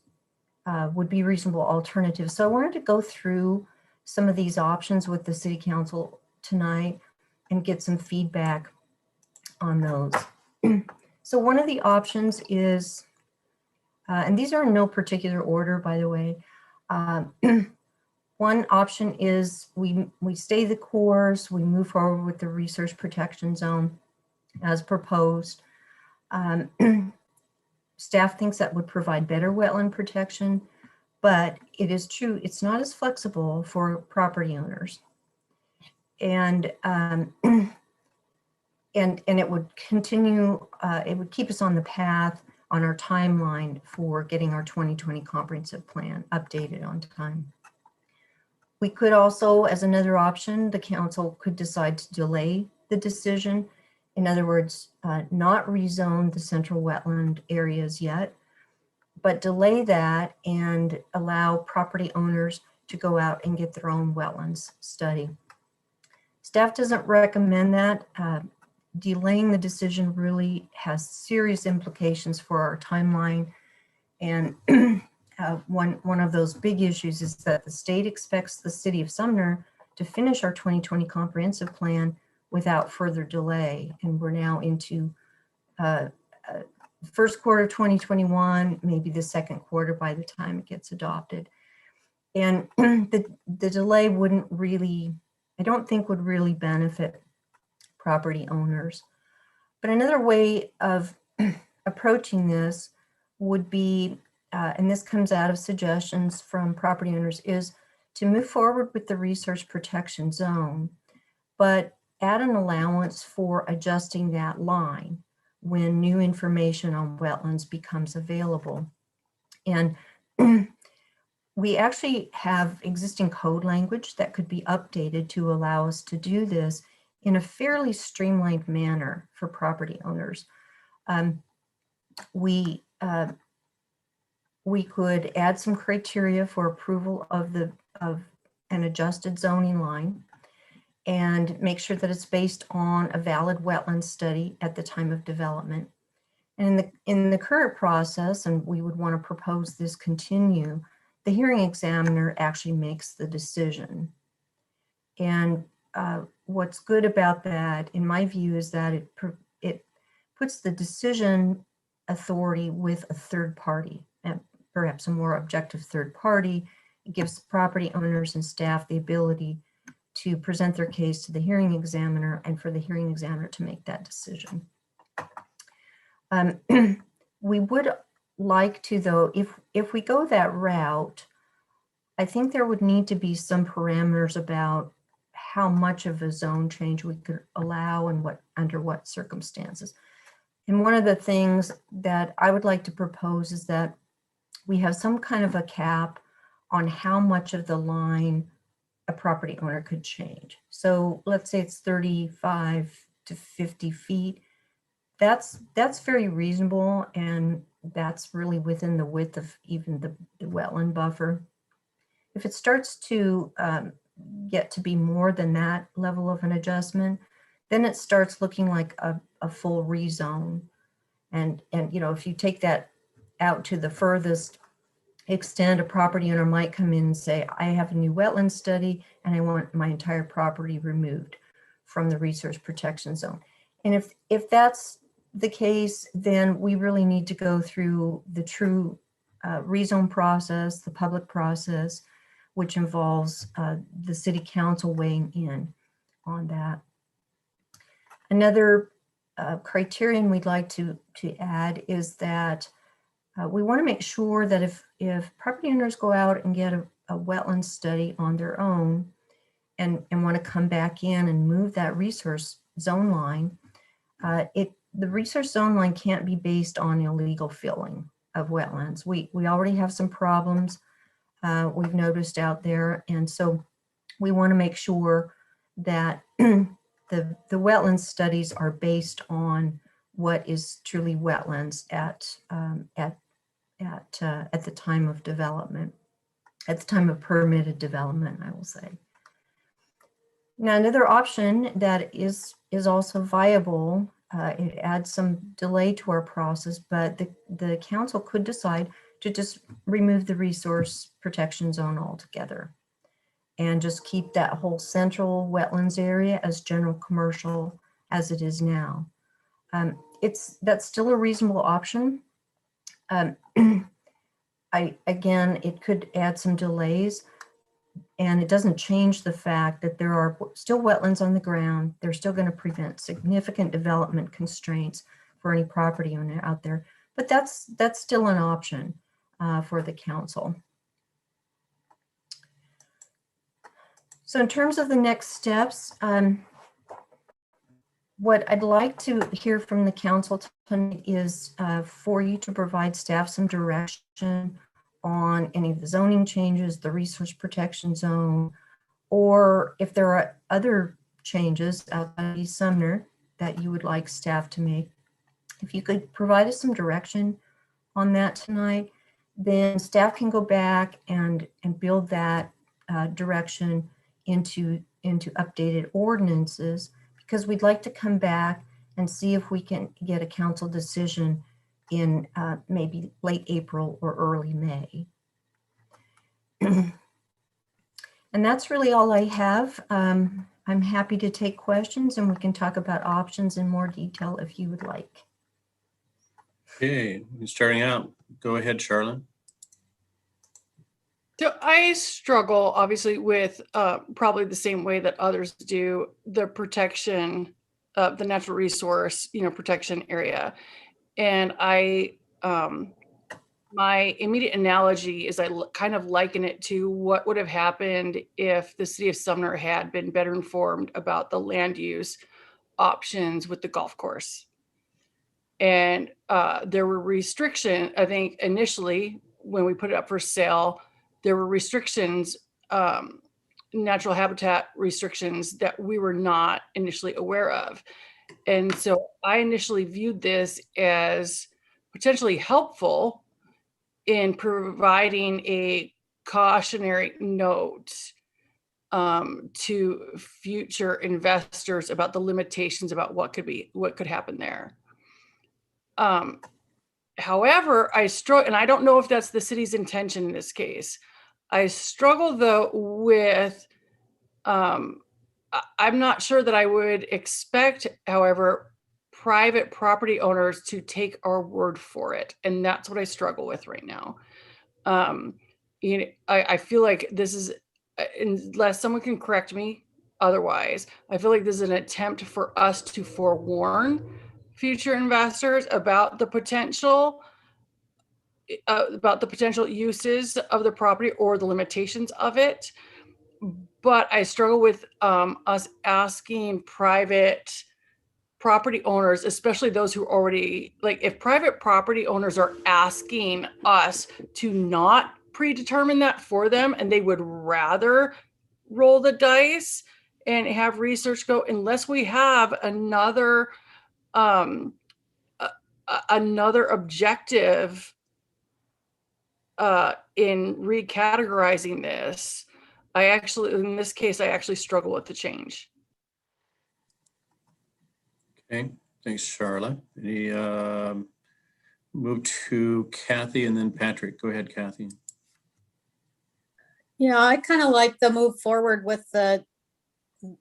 would be reasonable alternatives. So I wanted to go through some of these options with the city council tonight and get some feedback on those. So one of the options is, and these are in no particular order, by the way. One option is we stay the course, we move forward with the resource protection zone as proposed. Staff thinks that would provide better wetland protection, but it is true, it's not as flexible for property owners. And and it would continue, it would keep us on the path on our timeline for getting our 2020 comprehensive plan updated on time. We could also, as another option, the council could decide to delay the decision. In other words, not rezone the central wetland areas yet, but delay that and allow property owners to go out and get their own wetlands study. Staff doesn't recommend that. Delaying the decision really has serious implications for our timeline. And one of those big issues is that the state expects the city of Sumner to finish our 2020 comprehensive plan without further delay. And we're now into first quarter 2021, maybe the second quarter by the time it gets adopted. And the delay wouldn't really, I don't think would really benefit property owners. But another way of approaching this would be, and this comes out of suggestions from property owners, is to move forward with the resource protection zone, but add an allowance for adjusting that line when new information on wetlands becomes available. And we actually have existing code language that could be updated to allow us to do this in a fairly streamlined manner for property owners. We could add some criteria for approval of an adjusted zoning line and make sure that it's based on a valid wetland study at the time of development. And in the current process, and we would want to propose this continue, the hearing examiner actually makes the decision. And what's good about that, in my view, is that it puts the decision authority with a third party, and perhaps a more objective third party. It gives property owners and staff the ability to present their case to the hearing examiner and for the hearing examiner to make that decision. We would like to, though, if we go that route, I think there would need to be some parameters about how much of a zone change we could allow and under what circumstances. And one of the things that I would like to propose is that we have some kind of a cap on how much of the line a property owner could change. So let's say it's 35 to 50 feet. That's very reasonable, and that's really within the width of even the wetland buffer. If it starts to get to be more than that level of an adjustment, then it starts looking like a full rezone. And you know, if you take that out to the furthest extent, a property owner might come in and say, I have a new wetland study and I want my entire property removed from the resource protection zone. And if that's the case, then we really need to go through the true rezone process, the public process, which involves the city council weighing in on that. Another criterion we'd like to add is that we want to make sure that if property owners go out and get a wetland study on their own and want to come back in and move that resource zone line, the resource zone line can't be based on illegal filling of wetlands. We already have some problems we've noticed out there. And so we want to make sure that the wetland studies are based on what is truly wetlands at the time of development, at the time of permitted development, I will say. Now, another option that is also viable It adds some delay to our process, but the council could decide to just remove the resource protection zone altogether and just keep that whole central wetlands area as general commercial as it is now. That's still a reasonable option. Again, it could add some delays, and it doesn't change the fact that there are still wetlands on the ground. They're still going to prevent significant development constraints for any property owner out there. But that's still an option for the council. So in terms of the next steps, what I'd like to hear from the council tonight is for you to provide staff some direction on any of the zoning changes, the resource protection zone, or if there are other changes outside of Sumner that you would like staff to make. If you could provide us some direction on that tonight, then staff can go back and build that direction into updated ordinances, because we'd like to come back and see if we can get a council decision in maybe late April or early May. And that's really all I have. I'm happy to take questions, and we can talk about options in more detail if you would like. Okay, starting out, go ahead, Charlotte. So I struggle obviously with probably the same way that others do, the protection of the natural resource, protection area. And my immediate analogy is I kind of liken it to what would have happened if the city of Sumner had been better informed about the land use options with the golf course. And there were restrictions, I think initially when we put it up for sale, there were restrictions, natural habitat restrictions that we were not initially aware of. And so I initially viewed this as potentially helpful in providing a cautionary note to future investors about the limitations about what could happen there. However, I struggle, and I don't know if that's the city's intention in this case. I struggle though with, I'm not sure that I would expect, however, private property owners to take our word for it. And that's what I struggle with right now. I feel like this is, unless someone can correct me otherwise, I feel like this is an attempt for us to forewarn future investors about the potential uses of the property or the limitations of it. But I struggle with us asking private property owners, especially those who already, like if private property owners are asking us to not predetermine that for them, and they would rather roll the dice and have research go, unless we have another objective in recategorizing this, in this case, I actually struggle with the change. Okay, thanks, Charlotte. Any move to Kathy and then Patrick. Go ahead, Kathy. Yeah, I kind of like the move forward with the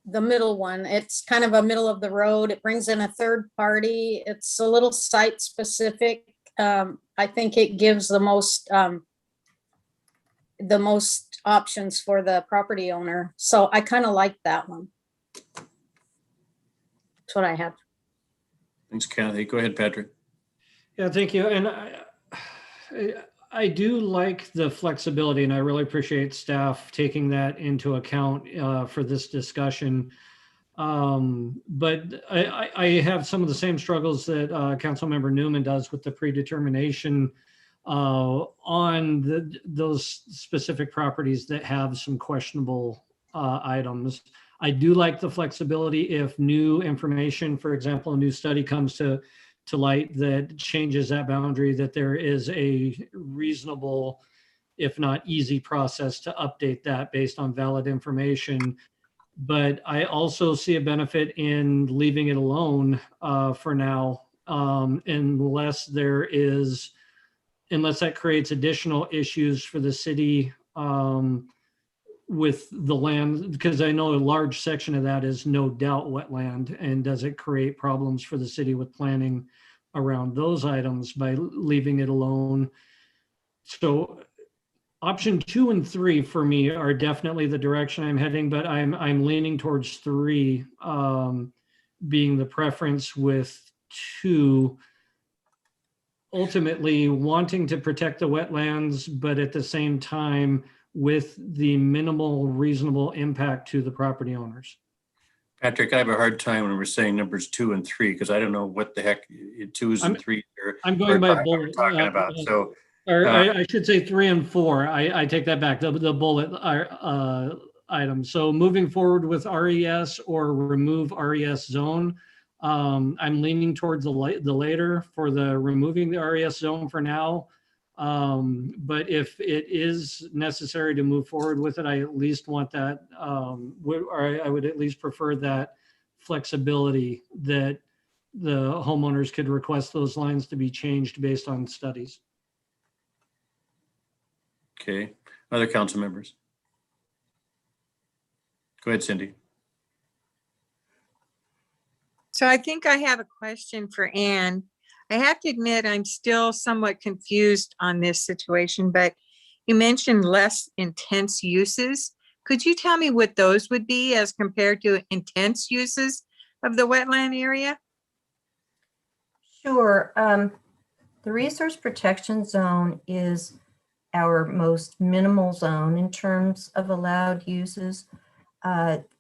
middle one. It's kind of a middle of the road. It brings in a third party. It's a little site specific. I think it gives the most options for the property owner. So I kind of like that one. That's what I have. Thanks, Kathy. Go ahead, Patrick. Yeah, thank you. And I do like the flexibility, and I really appreciate staff taking that into account for this discussion. But I have some of the same struggles that Councilmember Newman does with the predetermination on those specific properties that have some questionable items. I do like the flexibility if new information, for example, a new study comes to light that changes that boundary, that there is a reasonable, if not easy process to update that based on valid information. But I also see a benefit in leaving it alone for now, unless that creates additional issues for the city with the land, because I know a large section of that is no doubt wetland. And does it create problems for the city with planning around those items by leaving it alone? So option 2 and 3 for me are definitely the direction I'm heading, but I'm leaning towards 3 being the preference, with 2 ultimately wanting to protect the wetlands, but at the same time with the minimal reasonable impact to the property owners. Patrick, I have a hard time when we're saying numbers 2 and 3, because I don't know what the heck 2s and 3s I'm going by we're bullet. talking about. So Or I should say 3 and 4. I take that back. The bullet items. So moving forward with RES or remove RES zone. I'm leaning towards the later for the removing the RES zone for now. But if it is necessary to move forward with it, I at least want that, or I would at least prefer that flexibility that the homeowners could request those lines to be changed based on studies. okay, other council members. Go ahead, Cindy. So I think I have a question for Anne. I have to admit, I'm still somewhat confused on this situation, but you mentioned less intense uses. Could you tell me what those would be as compared to intense uses of the wetland area? Sure. The resource protection zone is our most minimal zone in terms of allowed uses.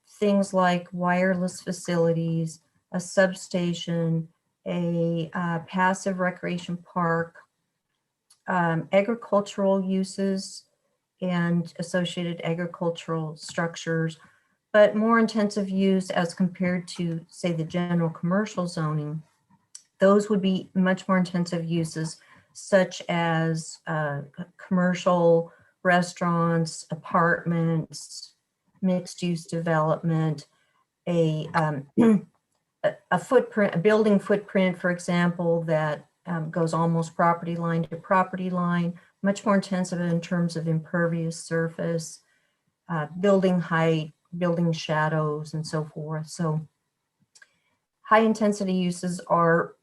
Things like wireless facilities, a substation, a passive recreation park, agricultural uses and associated agricultural structures, but more intensive use as compared to, say, the general commercial zoning. Those would be much more intensive uses, such as commercial restaurants, apartments, mixed-use development, a footprint, a building footprint, for example, that goes almost property line to property line, much more intensive in terms of impervious surface, building height, building shadows, and so forth. So high intensity uses are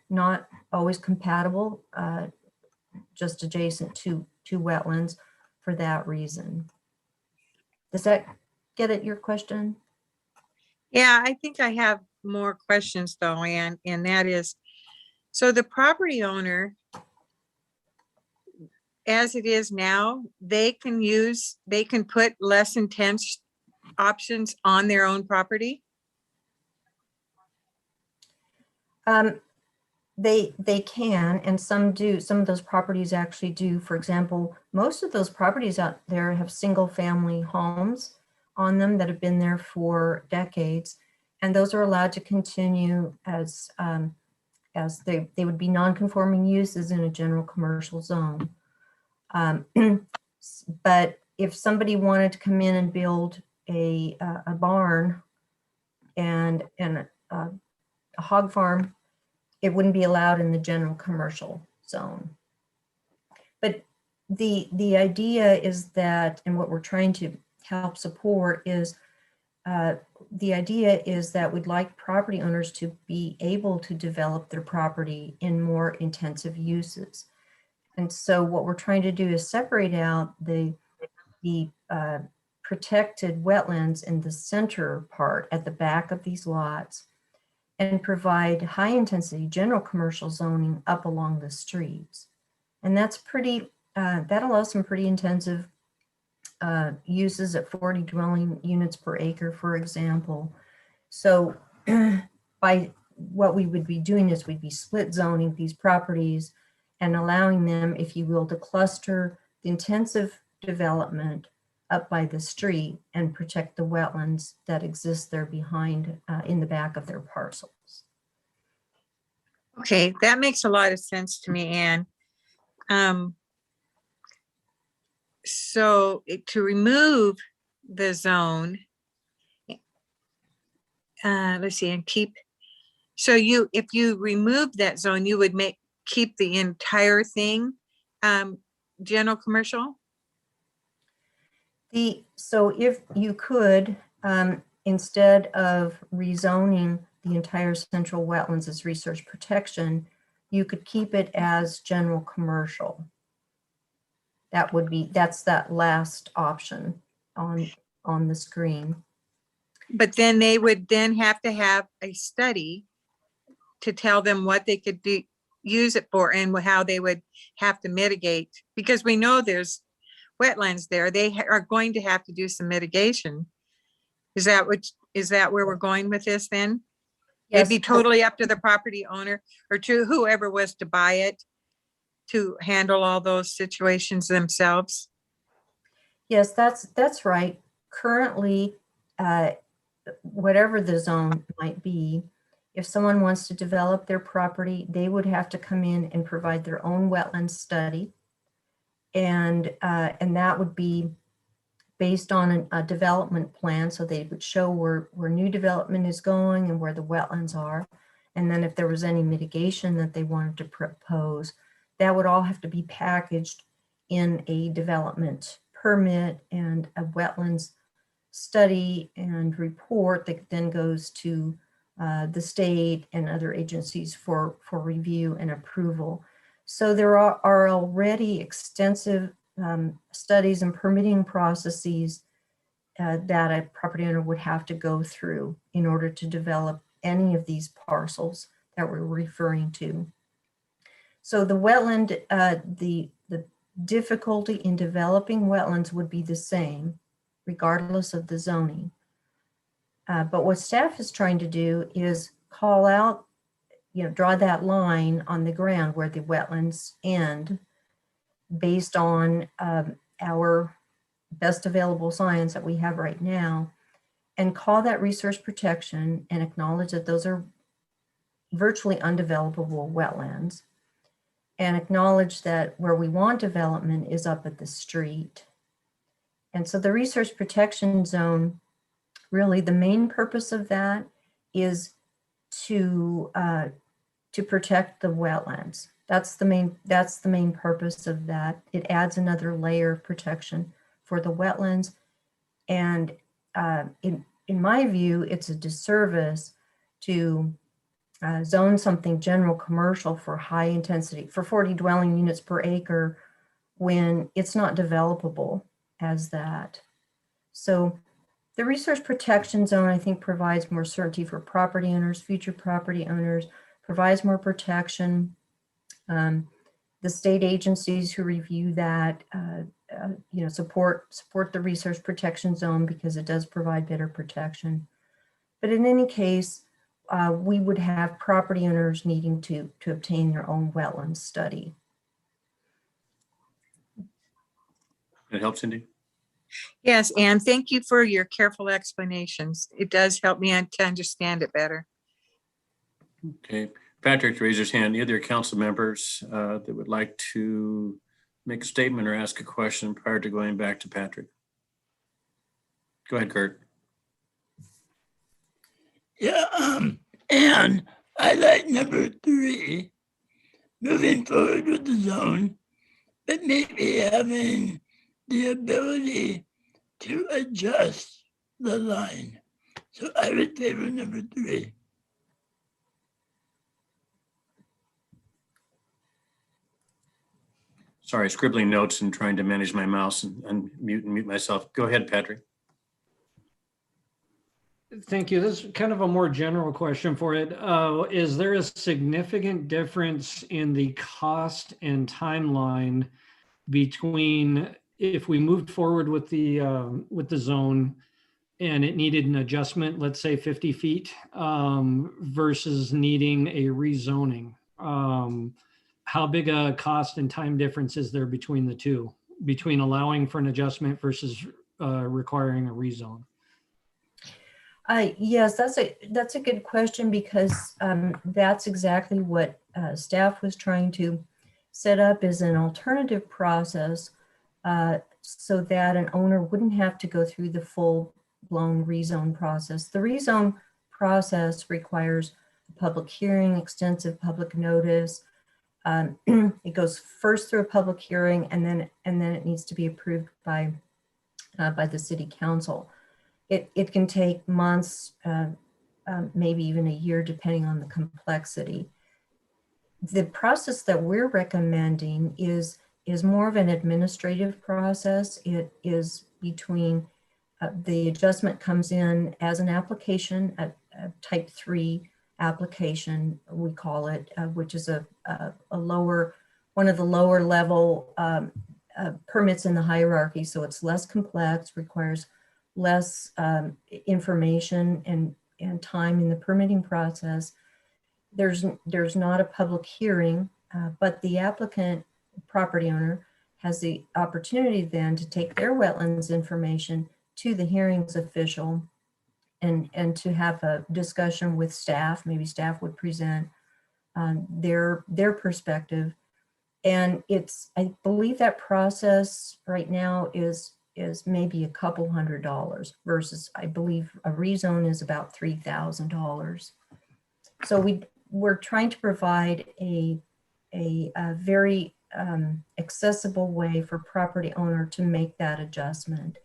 not always compatible, just adjacent to wetlands for that reason. Does that get at your question? Yeah, I think I have more questions though, Anne, and that is, so the property owner, as it is now, they can put less intense options on their own property? They can, and some do. Some of those properties actually do. For example, most of those properties out there have single family homes on them that have been there for decades, and those are allowed to continue as they would be non-conforming uses in a general commercial zone. But if somebody wanted to come in and build a barn and a hog farm, it wouldn't be allowed in the general commercial zone. But the idea is that, and what we're trying to help support is, the idea is that we'd like property owners to be able to develop their property in more intensive uses. And so what we're trying to do is separate out the protected wetlands in the center part at the back of these lots and provide high intensity general commercial zoning up along the streets. And that's pretty, that allows some pretty intensive uses at 40 dwelling units per acre, for example. So by what we would be doing is we'd be split zoning these properties and allowing them, if you will, to cluster the intensive development up by the street and protect the wetlands that exist there behind in the back of their parcels. Okay, that makes a lot of sense to me, Anne. So to remove the zone, let's see, and keep, so if you remove that zone, you would keep the entire thing general commercial? So if you could, instead of rezoning the entire central wetlands as resource protection, you could keep it as general commercial. That's that last option on the screen. But then they would then have to have a study to tell them what they could use it for and how they would have to mitigate, because we know there's wetlands there. They are going to have to do some mitigation. Is that where we're going with this then? It'd be totally up to the property owner or to whoever was to buy it to handle all those situations themselves. Yes, that's right. Currently, whatever the zone might be, if someone wants to develop their property, they would have to come in and provide their own wetland study. And that would be based on a development plan. So they would show where new development is going and where the wetlands are. And then if there was any mitigation that they wanted to propose, that would all have to be packaged in a development permit and a wetlands study and report that then goes to the state and other agencies for review and approval. So there are already extensive studies and permitting processes that a property owner would have to go through in order to develop any of these parcels that we're referring to. So the wetland, the difficulty in developing wetlands would be the same, regardless of the zoning. But what staff is trying to do is call out, draw that line on the ground where the wetlands end based on our best available science that we have right now, and call that resource protection and acknowledge that those are virtually undevelopable wetlands, and acknowledge that where we want development is up at the street. And so the resource protection zone, really the main purpose of that is to protect the wetlands. That's the main purpose of that. It adds another layer of protection for the wetlands. And in my view, it's a disservice to zone something general commercial for high intensity, for 40 dwelling units per acre, when it's not developable as that. So the resource protection zone, I think, provides more certainty for property owners, future property owners, provides more protection. The state agencies who review that, support the resource protection zone because it does provide better protection. But in any case, we would have property owners needing to obtain their own wetlands study. It helps, Cindy. Yes, and thank you for your careful explanations. It does help me to understand it better. Okay, Patrick raised his hand. Any other council members that would like to make a statement or ask a question prior to going back to Patrick? Go ahead, Kurt. Yeah, and I like number 3, moving forward with the zone, but maybe having the ability to adjust the line. So I would favor number 3. Sorry, scribbling notes and trying to manage my mouse and unmute and mute myself. Go ahead, Patrick. Thank you. This is kind of a more general question for it. Is there a significant difference in the cost and timeline between if we moved forward with the zone and it needed an adjustment, let's say 50 feet, versus needing a rezoning? How big a cost and time difference is there between the two, between allowing for an adjustment versus requiring a rezone? Yes, that's a good question, because that's exactly what staff was trying to set up as an alternative process, so that an owner wouldn't have to go through the full-blown rezone process. The rezone process requires a public hearing, extensive public notice. It goes first through a public hearing, and then it needs to be approved by the city council. It can take months, maybe even a year, depending on the complexity. The process that we're recommending is more of an administrative process. It is between the adjustment comes in as an application, a type 3 application, we call it, which is one of the lower level permits in the hierarchy. So it's less complex, requires less information and time in the permitting process. There's not a public hearing, but the applicant, property owner, has the opportunity then to take their wetlands information to the hearings official and to have a discussion with staff. Maybe staff would present their perspective. And I believe that process right now is maybe a couple $100 versus, I believe a rezone is about $3,000. So we're trying to provide a very accessible way for property owner to make that adjustment.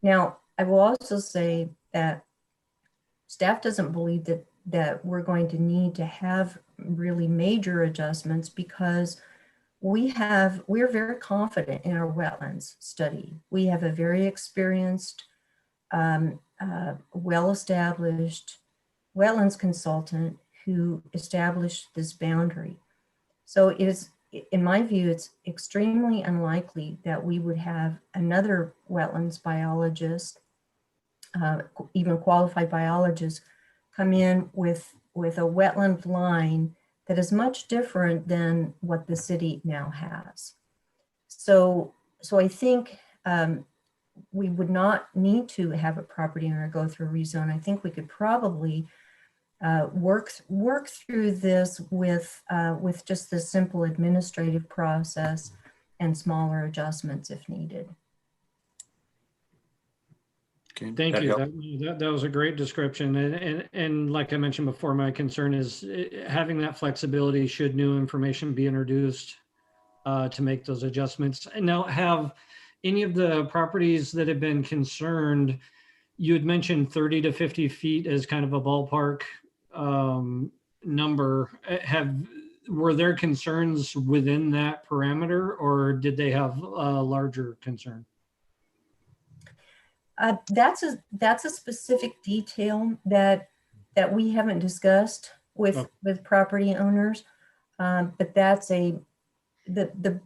Now, I will also say that staff doesn't believe that we're going to need to have really major adjustments because we're very confident in our wetlands study. We have a very experienced, well-established wetlands consultant who established this boundary. So it is, in my view, it's extremely unlikely that we would have another wetlands biologist, even qualified biologist, come in with a wetland line that is much different than what the city now has. So I think we would not need to have a property owner go through a rezone. I think we could probably work through this with just the simple administrative process and smaller adjustments if needed. Okay, Thank that you. helped. That was a great description. And like I mentioned before, my concern is having that flexibility should new information be introduced to make those adjustments. And now, have any of the properties that have been concerned, you had mentioned 30 to 50 feet as kind of a ballpark number. Were there concerns within that parameter, or did they have a larger concern? That's a specific detail that we haven't discussed with property owners, but that's the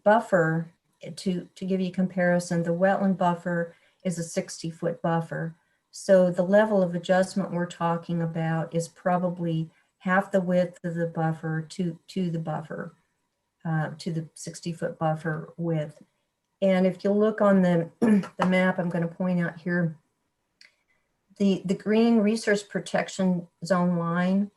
buffer. To give you a comparison, the wetland buffer is a 60-foot buffer. So the level of adjustment we're talking about is probably half the width of the buffer to the buffer, to the 60-foot buffer width. And if you look on the map, I'm going to point out here, the green resource protection zone line,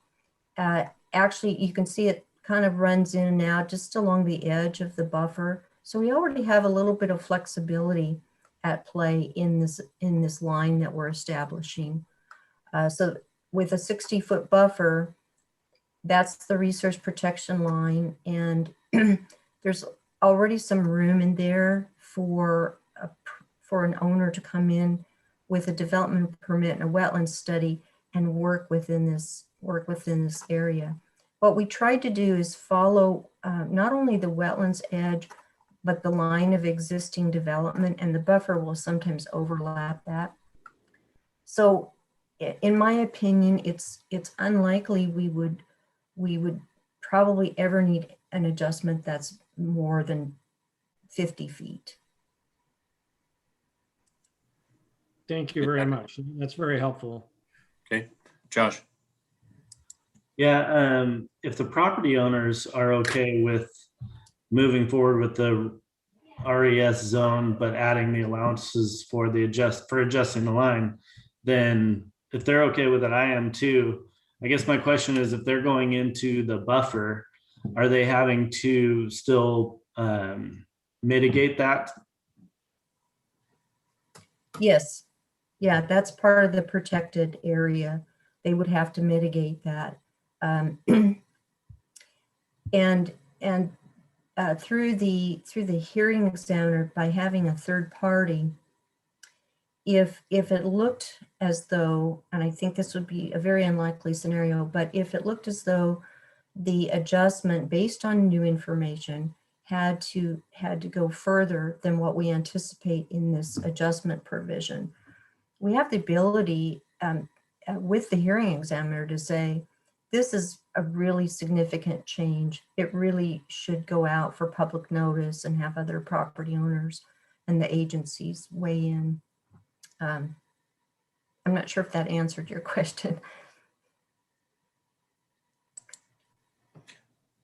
actually you can see it kind of runs in and out just along the edge of the buffer. So we already have a little bit of flexibility at play in this line that we're establishing. So with a 60-foot buffer, that's the resource protection line, and there's already some room in there for an owner to come in with a development permit and a wetland study and work within this area. What we tried to do is follow not only the wetlands edge, but the line of existing development, and the buffer will sometimes overlap that. So in my opinion, it's unlikely we would probably ever need an adjustment that's more than 50 feet. Thank you very much. That's very helpful. Okay, Josh. Yeah, if the property owners are okay with moving forward with the RES zone, but adding the allowances for adjusting the line, then if they're okay with it, I am too. I guess my question is, if they're going into the buffer, are they having to still mitigate that? Yes. Yeah, that's part of the protected area. they would have to mitigate that. And through the hearing examiner, by having a third party, if it looked as though, and I think this would be a very unlikely scenario, but if it looked as though the adjustment based on new information had to go further than what we anticipate in this adjustment provision, we have the ability with the hearing examiner to say, this is a really significant change. It really should go out for public notice and have other property owners and the agencies weigh in. I'm not sure if that answered your question.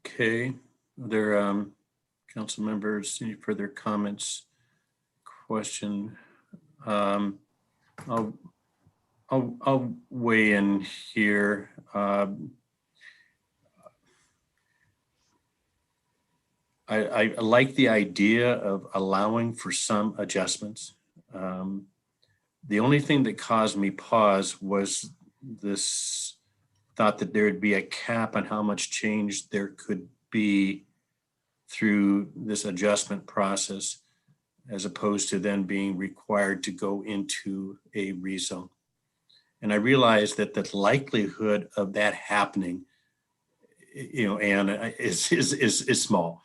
Okay, are there council members, any further comments, question? I'll weigh in here. I like the idea of allowing for some adjustments. The only thing that caused me pause was this thought that there would be a cap on how much change there could be through this adjustment process, as opposed to then being required to go into a rezone. And I realized that the likelihood of that happening, Anne, is small.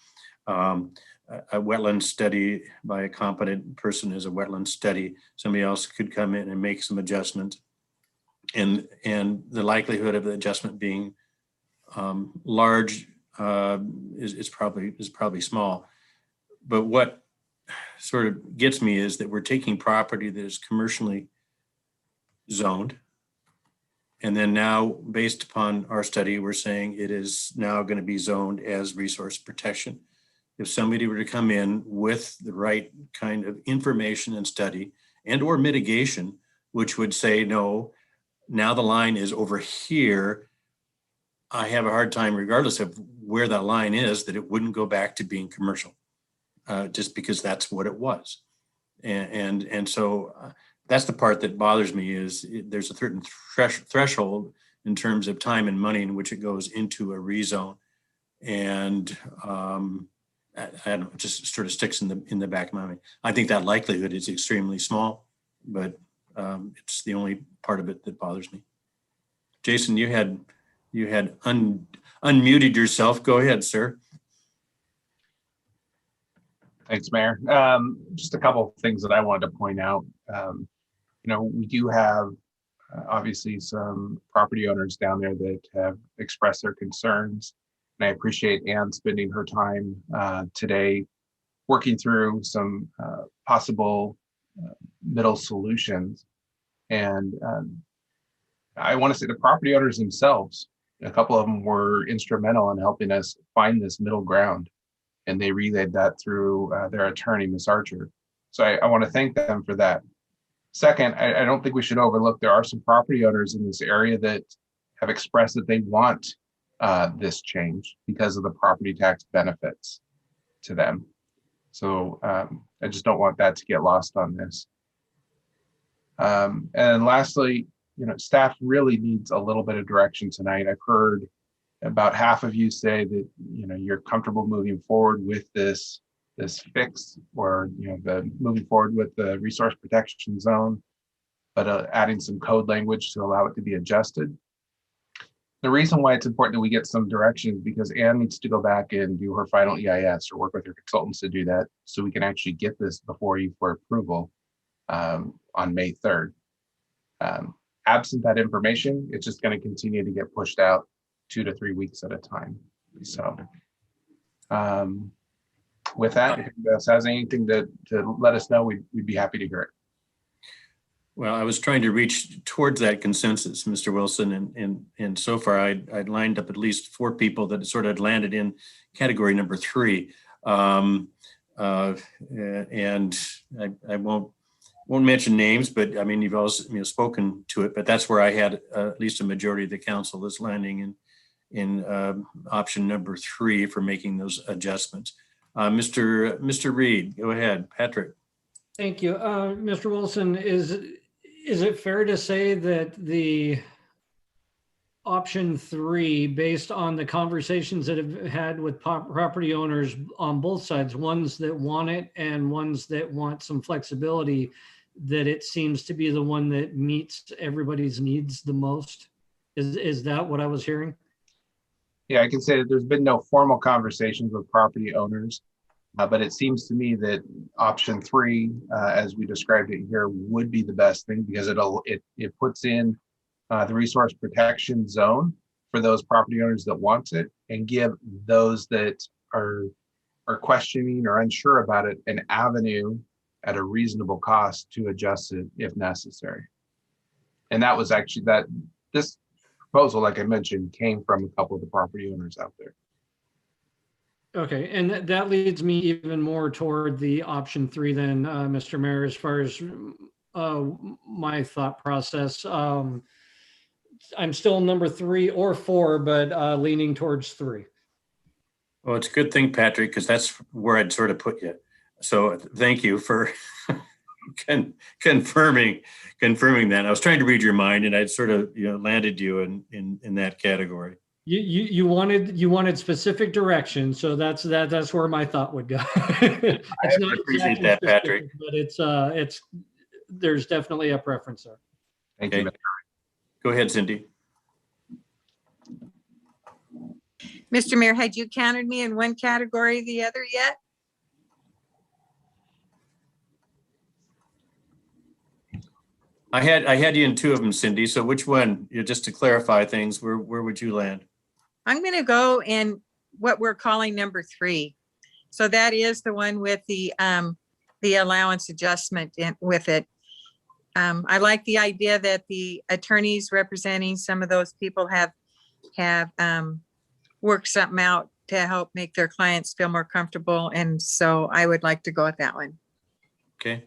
A wetland study by a competent person is a wetland study. Somebody else could come in and make some adjustments, and the likelihood of the adjustment being large is probably small. But what sort of gets me is that we're taking property that is commercially zoned, and then now, based upon our study, we're saying it is now going to be zoned as resource protection. If somebody were to come in with the right kind of information and study and or mitigation, which would say, no, now the line is over here, I have a hard time, regardless of where that line is, that it wouldn't go back to being commercial, just because that's what it was. And so that's the part that bothers me, is there's a certain threshold in terms of time and money in which it goes into a rezone. And I don't know, it just sort of sticks in the back of my mind. I think that likelihood is extremely small, but it's the only part of it that bothers me. Jason, you had unmuted yourself. Go ahead, sir. Thanks, Mayor. Just a couple of things that I wanted to point out. We do have obviously some property owners down there that have expressed their concerns. And I appreciate Anne spending her time today working through some possible middle solutions. And I want to say the property owners themselves, a couple of them were instrumental in helping us find this middle ground. And they relayed that through their attorney, Ms. Archer. So I want to thank them for that. Second, I don't think we should overlook, there are some property owners in this area that have expressed that they want this change because of the property tax benefits to them. So I just don't want that to get lost on this. And lastly, staff really needs a little bit of direction tonight. I've heard about half of you say that you're comfortable moving forward with this fix, or the moving forward with the resource protection zone, but adding some code language to allow it to be adjusted. The reason why it's important that we get some direction is because Anne needs to go back and do her final EIS, or work with her consultants to do that, so we can actually get this before you for approval on May 3rd. Absent that information, it's just going to continue to get pushed out 2 to 3 weeks at a time. So with that, if anybody else has anything to let us know, we'd be happy to hear it. Well, I was trying to reach towards that consensus, Mr. Wilson, and so far I'd lined up at least 4 people that sort of landed in category number 3. And I won't mention names, but I mean, you've also spoken to it, but that's where I had at least a majority of the council is landing in option number 3 for making those adjustments. Mr. Reed, go ahead. Patrick. Thank you. Mr. Wilson, is it fair to say that the option 3, based on the conversations that I've had with property owners on both sides, ones that want it and ones that want some flexibility, that it seems to be the one that meets everybody's needs the most. Is that what I was hearing? Yeah, I can say that there's been no formal conversations with property owners, but it seems to me that option 3, as we described it here, would be the best thing because it puts in the resource protection zone for those property owners that want it, and give those that are questioning or unsure about it an avenue at a reasonable cost to adjust it if necessary. And that was actually this proposal, like I mentioned, came from a couple of the property owners out there. Okay, and that leads me even more toward the option 3 then, Mr. Mayor, as far as my thought process. I'm still number 3 or 4, but leaning towards 3. Well, it's a good thing, Patrick, because that's where I'd sort of put you. So thank you for confirming that. I was trying to read your mind, and I'd sort of landed you in that category. You wanted specific direction, so that's where my thought would go. I appreciate that, Patrick. But there's definitely a preference there. Thank Okay. you. Go ahead, Cindy. Mr. Mayor, had you counted me in one category or the other yet? I had you in 2 of them, Cindy. So which one? Just to clarify things, where would you land? I'm going to go in what we're calling number 3. So that is the one with the allowance adjustment with it. I like the idea that the attorneys representing some of those people have worked something out to help make their clients feel more comfortable. And so I would like to go with that one. Okay.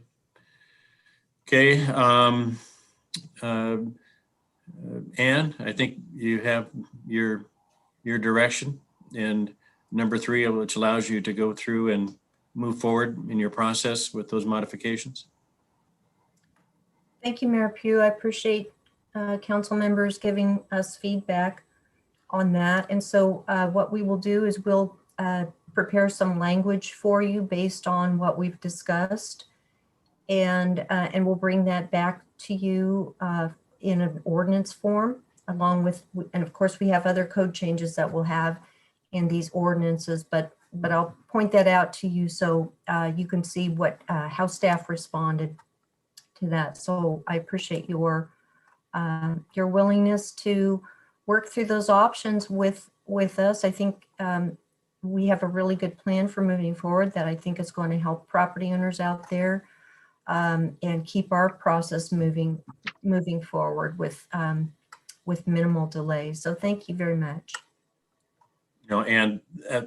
Okay. Anne, I think you have your direction, and number 3, which allows you to go through and move forward in your process with those modifications. Thank you, Mayor Pugh. I appreciate council members giving us feedback on that. And so what we will do is we'll prepare some language for you based on what we've discussed. And we'll bring that back to you in an ordinance form, along with, and of course we have other code changes that we'll have in these ordinances, but I'll point that out to you so you can see how staff responded to that. So I appreciate your willingness to work through those options with us. I think we have a really good plan for moving forward that I think is going to help property owners out there and keep our process moving forward with minimal delays. So thank you very much. And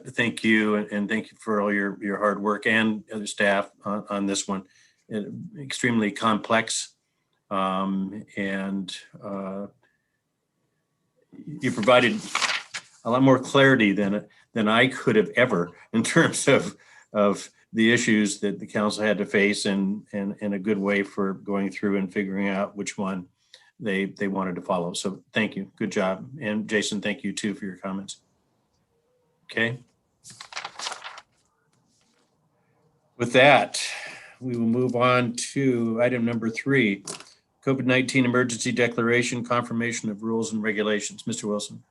thank you, and thank you for all your hard work and other staff on this one. Extremely complex, and you provided a lot more clarity than I could have ever in terms of the issues that the council had to face, and in a good way for going through and figuring out which one they wanted to follow. So thank you. Good job. And Jason, thank you too for your comments. Okay. With that, we will move on to item number 3, COVID-19 emergency declaration, confirmation of rules and regulations. Mr. Wilson.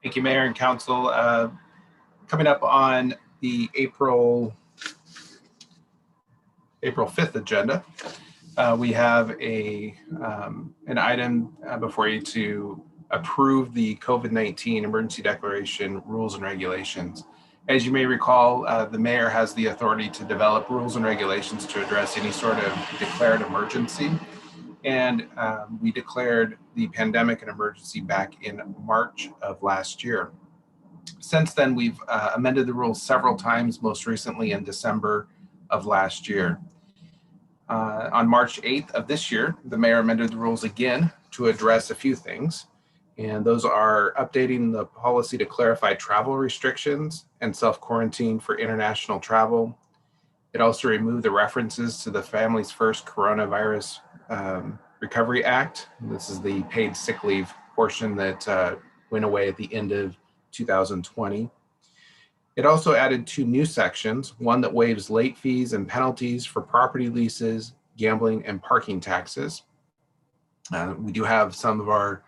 Thank you, Mayor and Council. Coming up on the April 5th agenda, we have an item before you to approve the COVID-19 emergency declaration rules and regulations. As you may recall, the mayor has the authority to develop rules and regulations to address any sort of declared emergency. And we declared the pandemic an emergency back in March of last year. Since then, we've amended the rules several times, most recently in December of last year. On March 8th of this year, the mayor amended the rules again to address a few things. And those are updating the policy to clarify travel restrictions and self-quarantine for international travel. It also removed the references to the Families First Coronavirus Recovery Act. This is the paid sick leave portion that went away at the end of 2020. It also added 2 new sections, one that waives late fees and penalties for property leases, gambling, and parking taxes. We do have some of our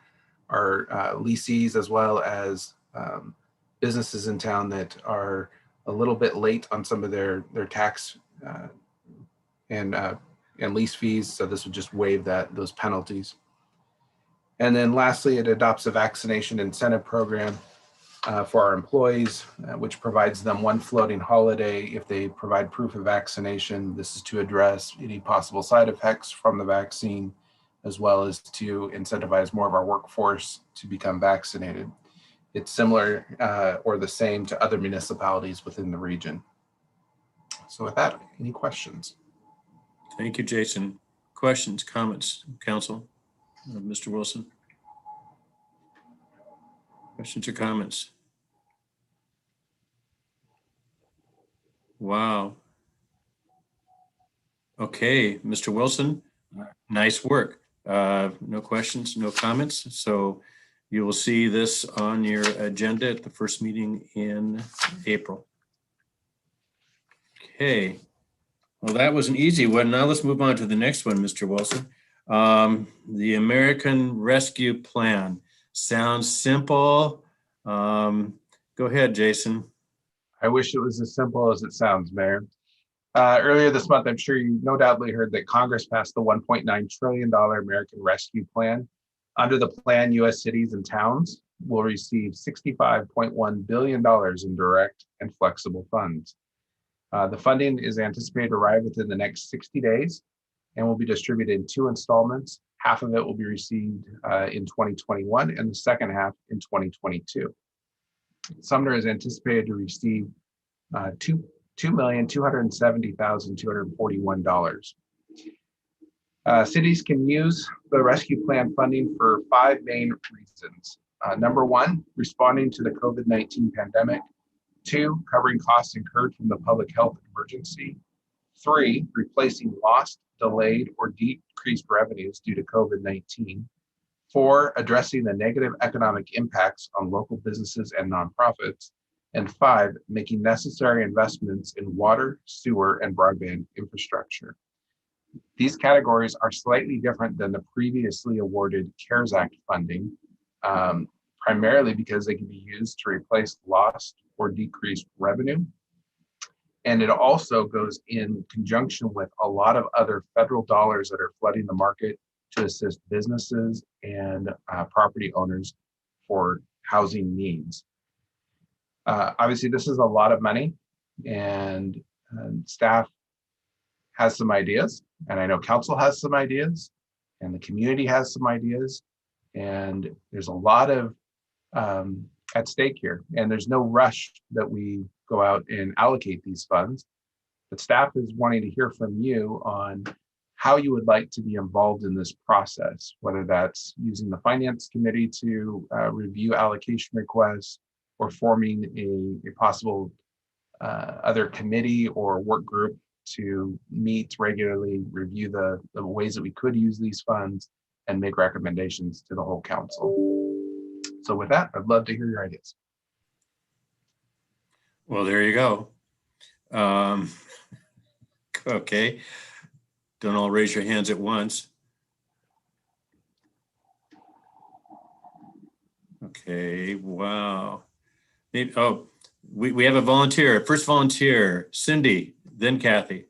lessees as well as businesses in town that are a little bit late on some of their tax and lease fees. So this would just waive those penalties. And then lastly, it adopts a vaccination incentive program for our employees, which provides them 1 floating holiday if they provide proof of vaccination. This is to address any possible side effects from the vaccine, as well as to incentivize more of our workforce to become vaccinated. It's similar or the same to other municipalities within the region. So with that, any questions? Thank you, Jason. Questions, comments, council? Mr. Wilson? Questions or comments? Wow. Okay, Mr. Wilson, nice work. No questions, no comments. So you will see this on your agenda at the first meeting in April. Okay. Well, that was an easy one. Now let's move on to the next one, Mr. Wilson. The American Rescue Plan. Sounds simple. Go ahead, Jason. I wish it was as simple as it sounds, Mayor. Earlier this month, I'm sure you no doubtly heard that Congress passed the $1.9 trillion American Rescue Plan. Under the plan, U.S. cities and towns will receive $65.1 billion in direct and flexible funds. The funding is anticipated to arrive within the next 60 days and will be distributed in 2 installments. Half of it will be received in 2021 and the second half in 2022. Sumner is anticipated to receive $2,270,241. Cities can use the rescue plan funding for 5 main reasons. Number 1, responding to the COVID-19 pandemic. 2, covering costs incurred from the public health emergency. 3, replacing lost, delayed, or decreased revenues due to COVID-19. 4, addressing the negative economic impacts on local businesses and nonprofits. And 5, making necessary investments in water, sewer, and broadband infrastructure. These categories are slightly different than the previously awarded CARES Act funding, primarily because they can be used to replace lost or decreased revenue. And it also goes in conjunction with a lot of other federal dollars that are flooding the market to assist businesses and property owners for housing needs. Obviously, this is a lot of money, and staff has some ideas, and I know council has some ideas, and the community has some ideas, and there's a lot of at stake here, and there's no rush that we go out and allocate these funds. But staff is wanting to hear from you on how you would like to be involved in this process, whether that's using the finance committee to review allocation requests, or forming a possible other committee or work group to meet regularly, review the ways that we could use these funds, and make recommendations to the whole council. So with that, I'd love to hear your ideas. Well, there you go. Okay. Don't all raise your hands at once. Okay, wow. Maybe, oh, we have a volunteer. First volunteer, Cindy, then Kathy.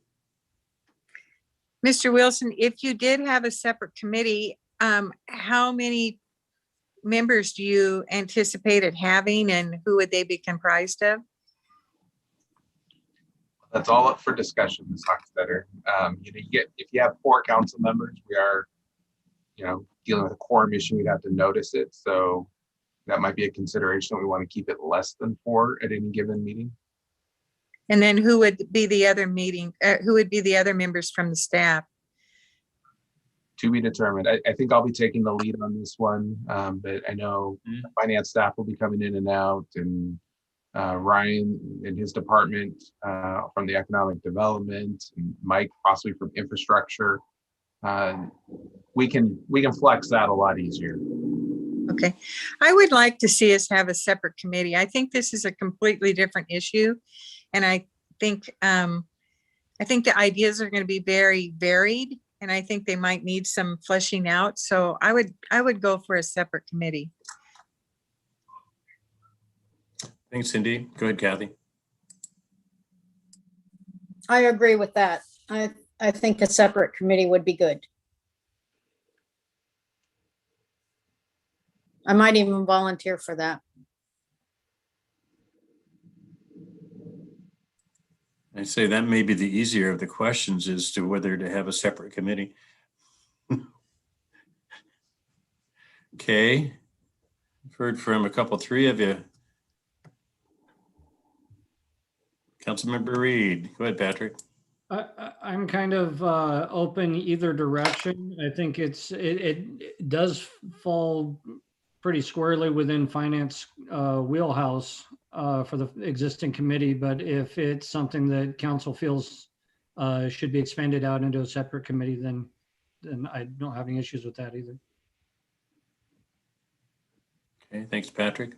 Mr. Wilson, if you did have a separate committee, how many members do you anticipate it having, and who would they be comprised of? That's all up for discussion, Ms. Hochstetter. If you have 4 council members, we are, dealing with a quorum issue. We'd have to notice it. So that might be a consideration. We want to keep it less than 4 at any given meeting. And then who would be the other members from the staff? To be determined. I think I'll be taking the lead on this one, but I know the finance staff will be coming in and out, and Ryan and his department from the economic development, and Mike possibly from infrastructure. We can flex that a lot easier. Okay. I would like to see us have a separate committee. I think this is a completely different issue. And I think the ideas are going to be very varied, and I think they might need some fleshing out. So I would go for a separate committee. Thanks, Cindy. Go ahead, Kathy. I agree with that. I think a separate committee would be good. I might even volunteer for that. I'd say that may be the easier of the questions as to whether to have a separate committee. Okay. I've heard from three of you. Councilmember Reed. Go ahead, Patrick. I'm kind of open either direction. I think it does fall pretty squarely within finance wheelhouse for the existing committee, but if it's something that council feels should be expanded out into a separate committee, then I don't have any issues with that either. Okay, thanks, Patrick.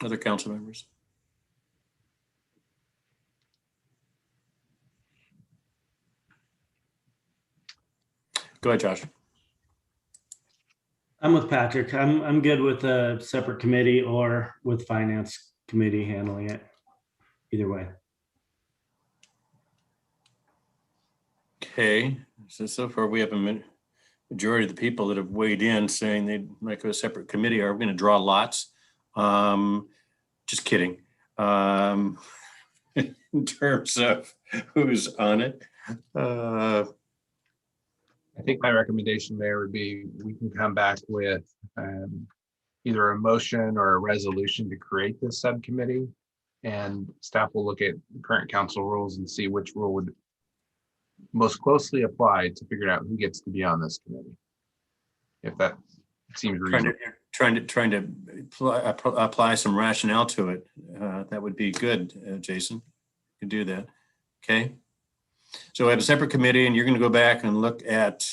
Other council members? Go ahead, Josh. I'm with Patrick. I'm good with a separate committee or with finance committee handling it. Either way. Okay, so far we have a majority of the people that have weighed in saying they'd like a separate committee. Are we going to draw lots? Just kidding. In terms of who's on it. I think my recommendation, Mayor, would be we can come back with either a motion or a resolution to create this subcommittee. And staff will look at current council rules and see which rule would most closely apply to figure out who gets to be on this committee. If that seems reasonable. Trying to apply some rationale to it. That would be good, Jason. You can do that. Okay. So we have a separate committee, and you're going to go back and look at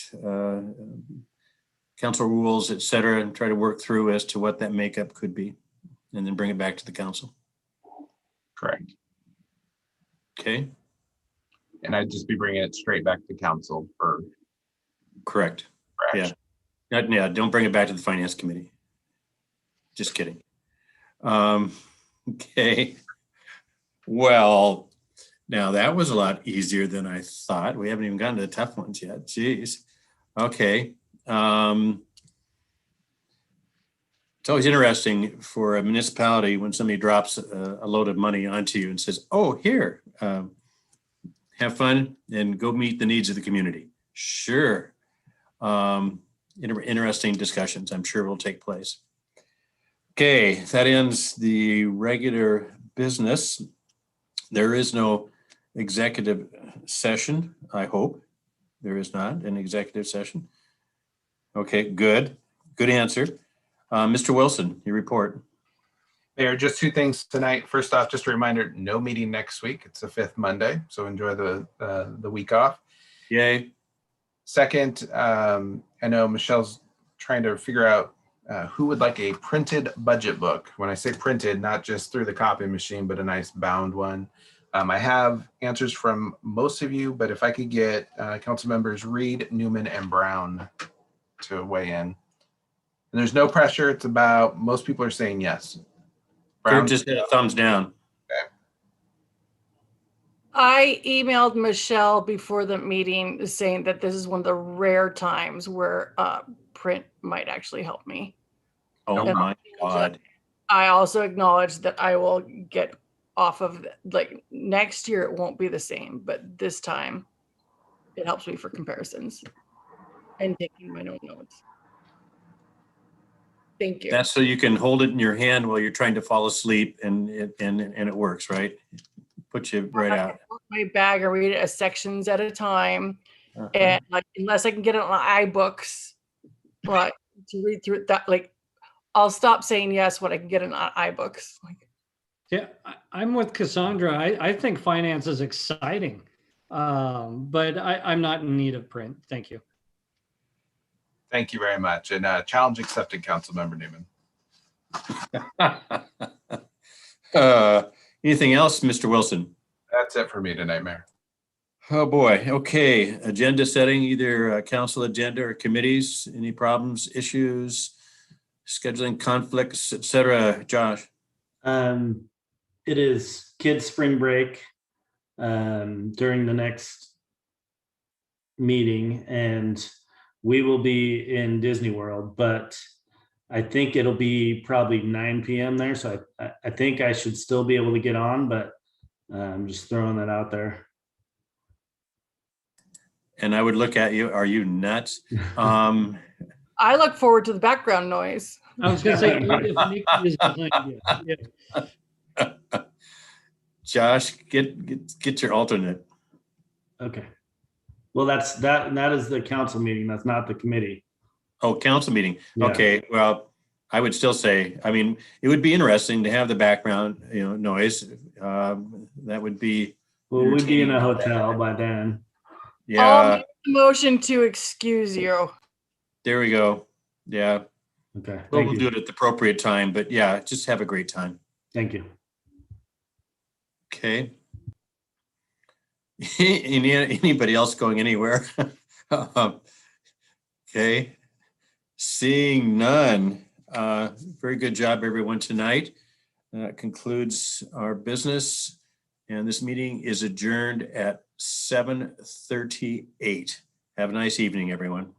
council rules, et cetera, and try to work through as to what that makeup could be, and then bring it back to the council. Correct. Okay. And I'd just be bringing it straight back to council for. Correct. Yeah. Yeah. Don't bring it back to the finance committee. Just kidding. Okay. Well, now that was a lot easier than I thought. We haven't even gotten to the tough ones yet. Jeez. Okay. It's always interesting for a municipality when somebody drops a load of money onto you and says, oh, here, have fun and go meet the needs of the community. Sure. Interesting discussions I'm sure will take place. Okay, that ends the regular business. There is no executive session, I hope. There is not an executive session. Okay, good. Good answer. Mr. Wilson, your report. Mayor, just two things tonight. First off, just a reminder, no meeting next week. It's the 5th Monday, so enjoy the week off. Yay. Second, I know Michelle's trying to figure out who would like a printed budget book. When I say printed, not just through the copy machine, but a nice bound one. I have answers from most of you, but if I could get council members Reed, Newman, and Brown to weigh in. And there's no pressure. It's about, most people are saying yes. Brown just did a thumbs down. Okay. I emailed Michelle before the meeting saying that this is one of the rare times where print might actually help me. Oh And my God. I also acknowledge that I will get off of, like, next year it won't be the same, but this time it helps me for comparisons and taking my own notes. Thank you. That's so you can hold it in your hand while you're trying to fall asleep and it works, right? Puts you right out. My bag, I read it as sections at a time. Uh-huh. And like, unless I can get it on iBooks, like to read through it, that, like, I'll stop saying yes when I can get it on iBooks. Like, Yeah, I'm with Cassandra. I think finance is exciting, but I'm not in need of print. Thank you. Thank you very much. And challenge accepted, Councilmember Newman. Anything else, Mr. Wilson? That's it for me tonight, Mayor. Oh, boy. Okay. Agenda setting, either council agenda or committees. Any problems, issues, scheduling conflicts, et cetera? Josh? It is kids' spring break during the next meeting, and we will be in Disney World, but I think it'll be probably 9 p.m. there. So I think I should still be able to get on, but I'm just throwing that out there. And I would look at you. Are you nuts? I look forward to the background noise. I was gonna say, if Nikki is behind you. Yeah. Josh, get your alternate. Okay. Well, that is the council meeting. That's not the committee. Oh, council meeting. Yeah. Okay, well, I would still say, I mean, it would be interesting to have the background, noise. That would be. Well, we'd be in a hotel by then. I'll Yeah, make the motion to excuse you. there we go. Yeah, Okay. we'll Thank do you. it at the appropriate time, but yeah, just have a great time. Thank you. Okay. Anybody else going anywhere? Okay. Seeing none. Very good job, everyone, tonight. That concludes our business, and this meeting is adjourned at 7:38. Have a nice evening, everyone.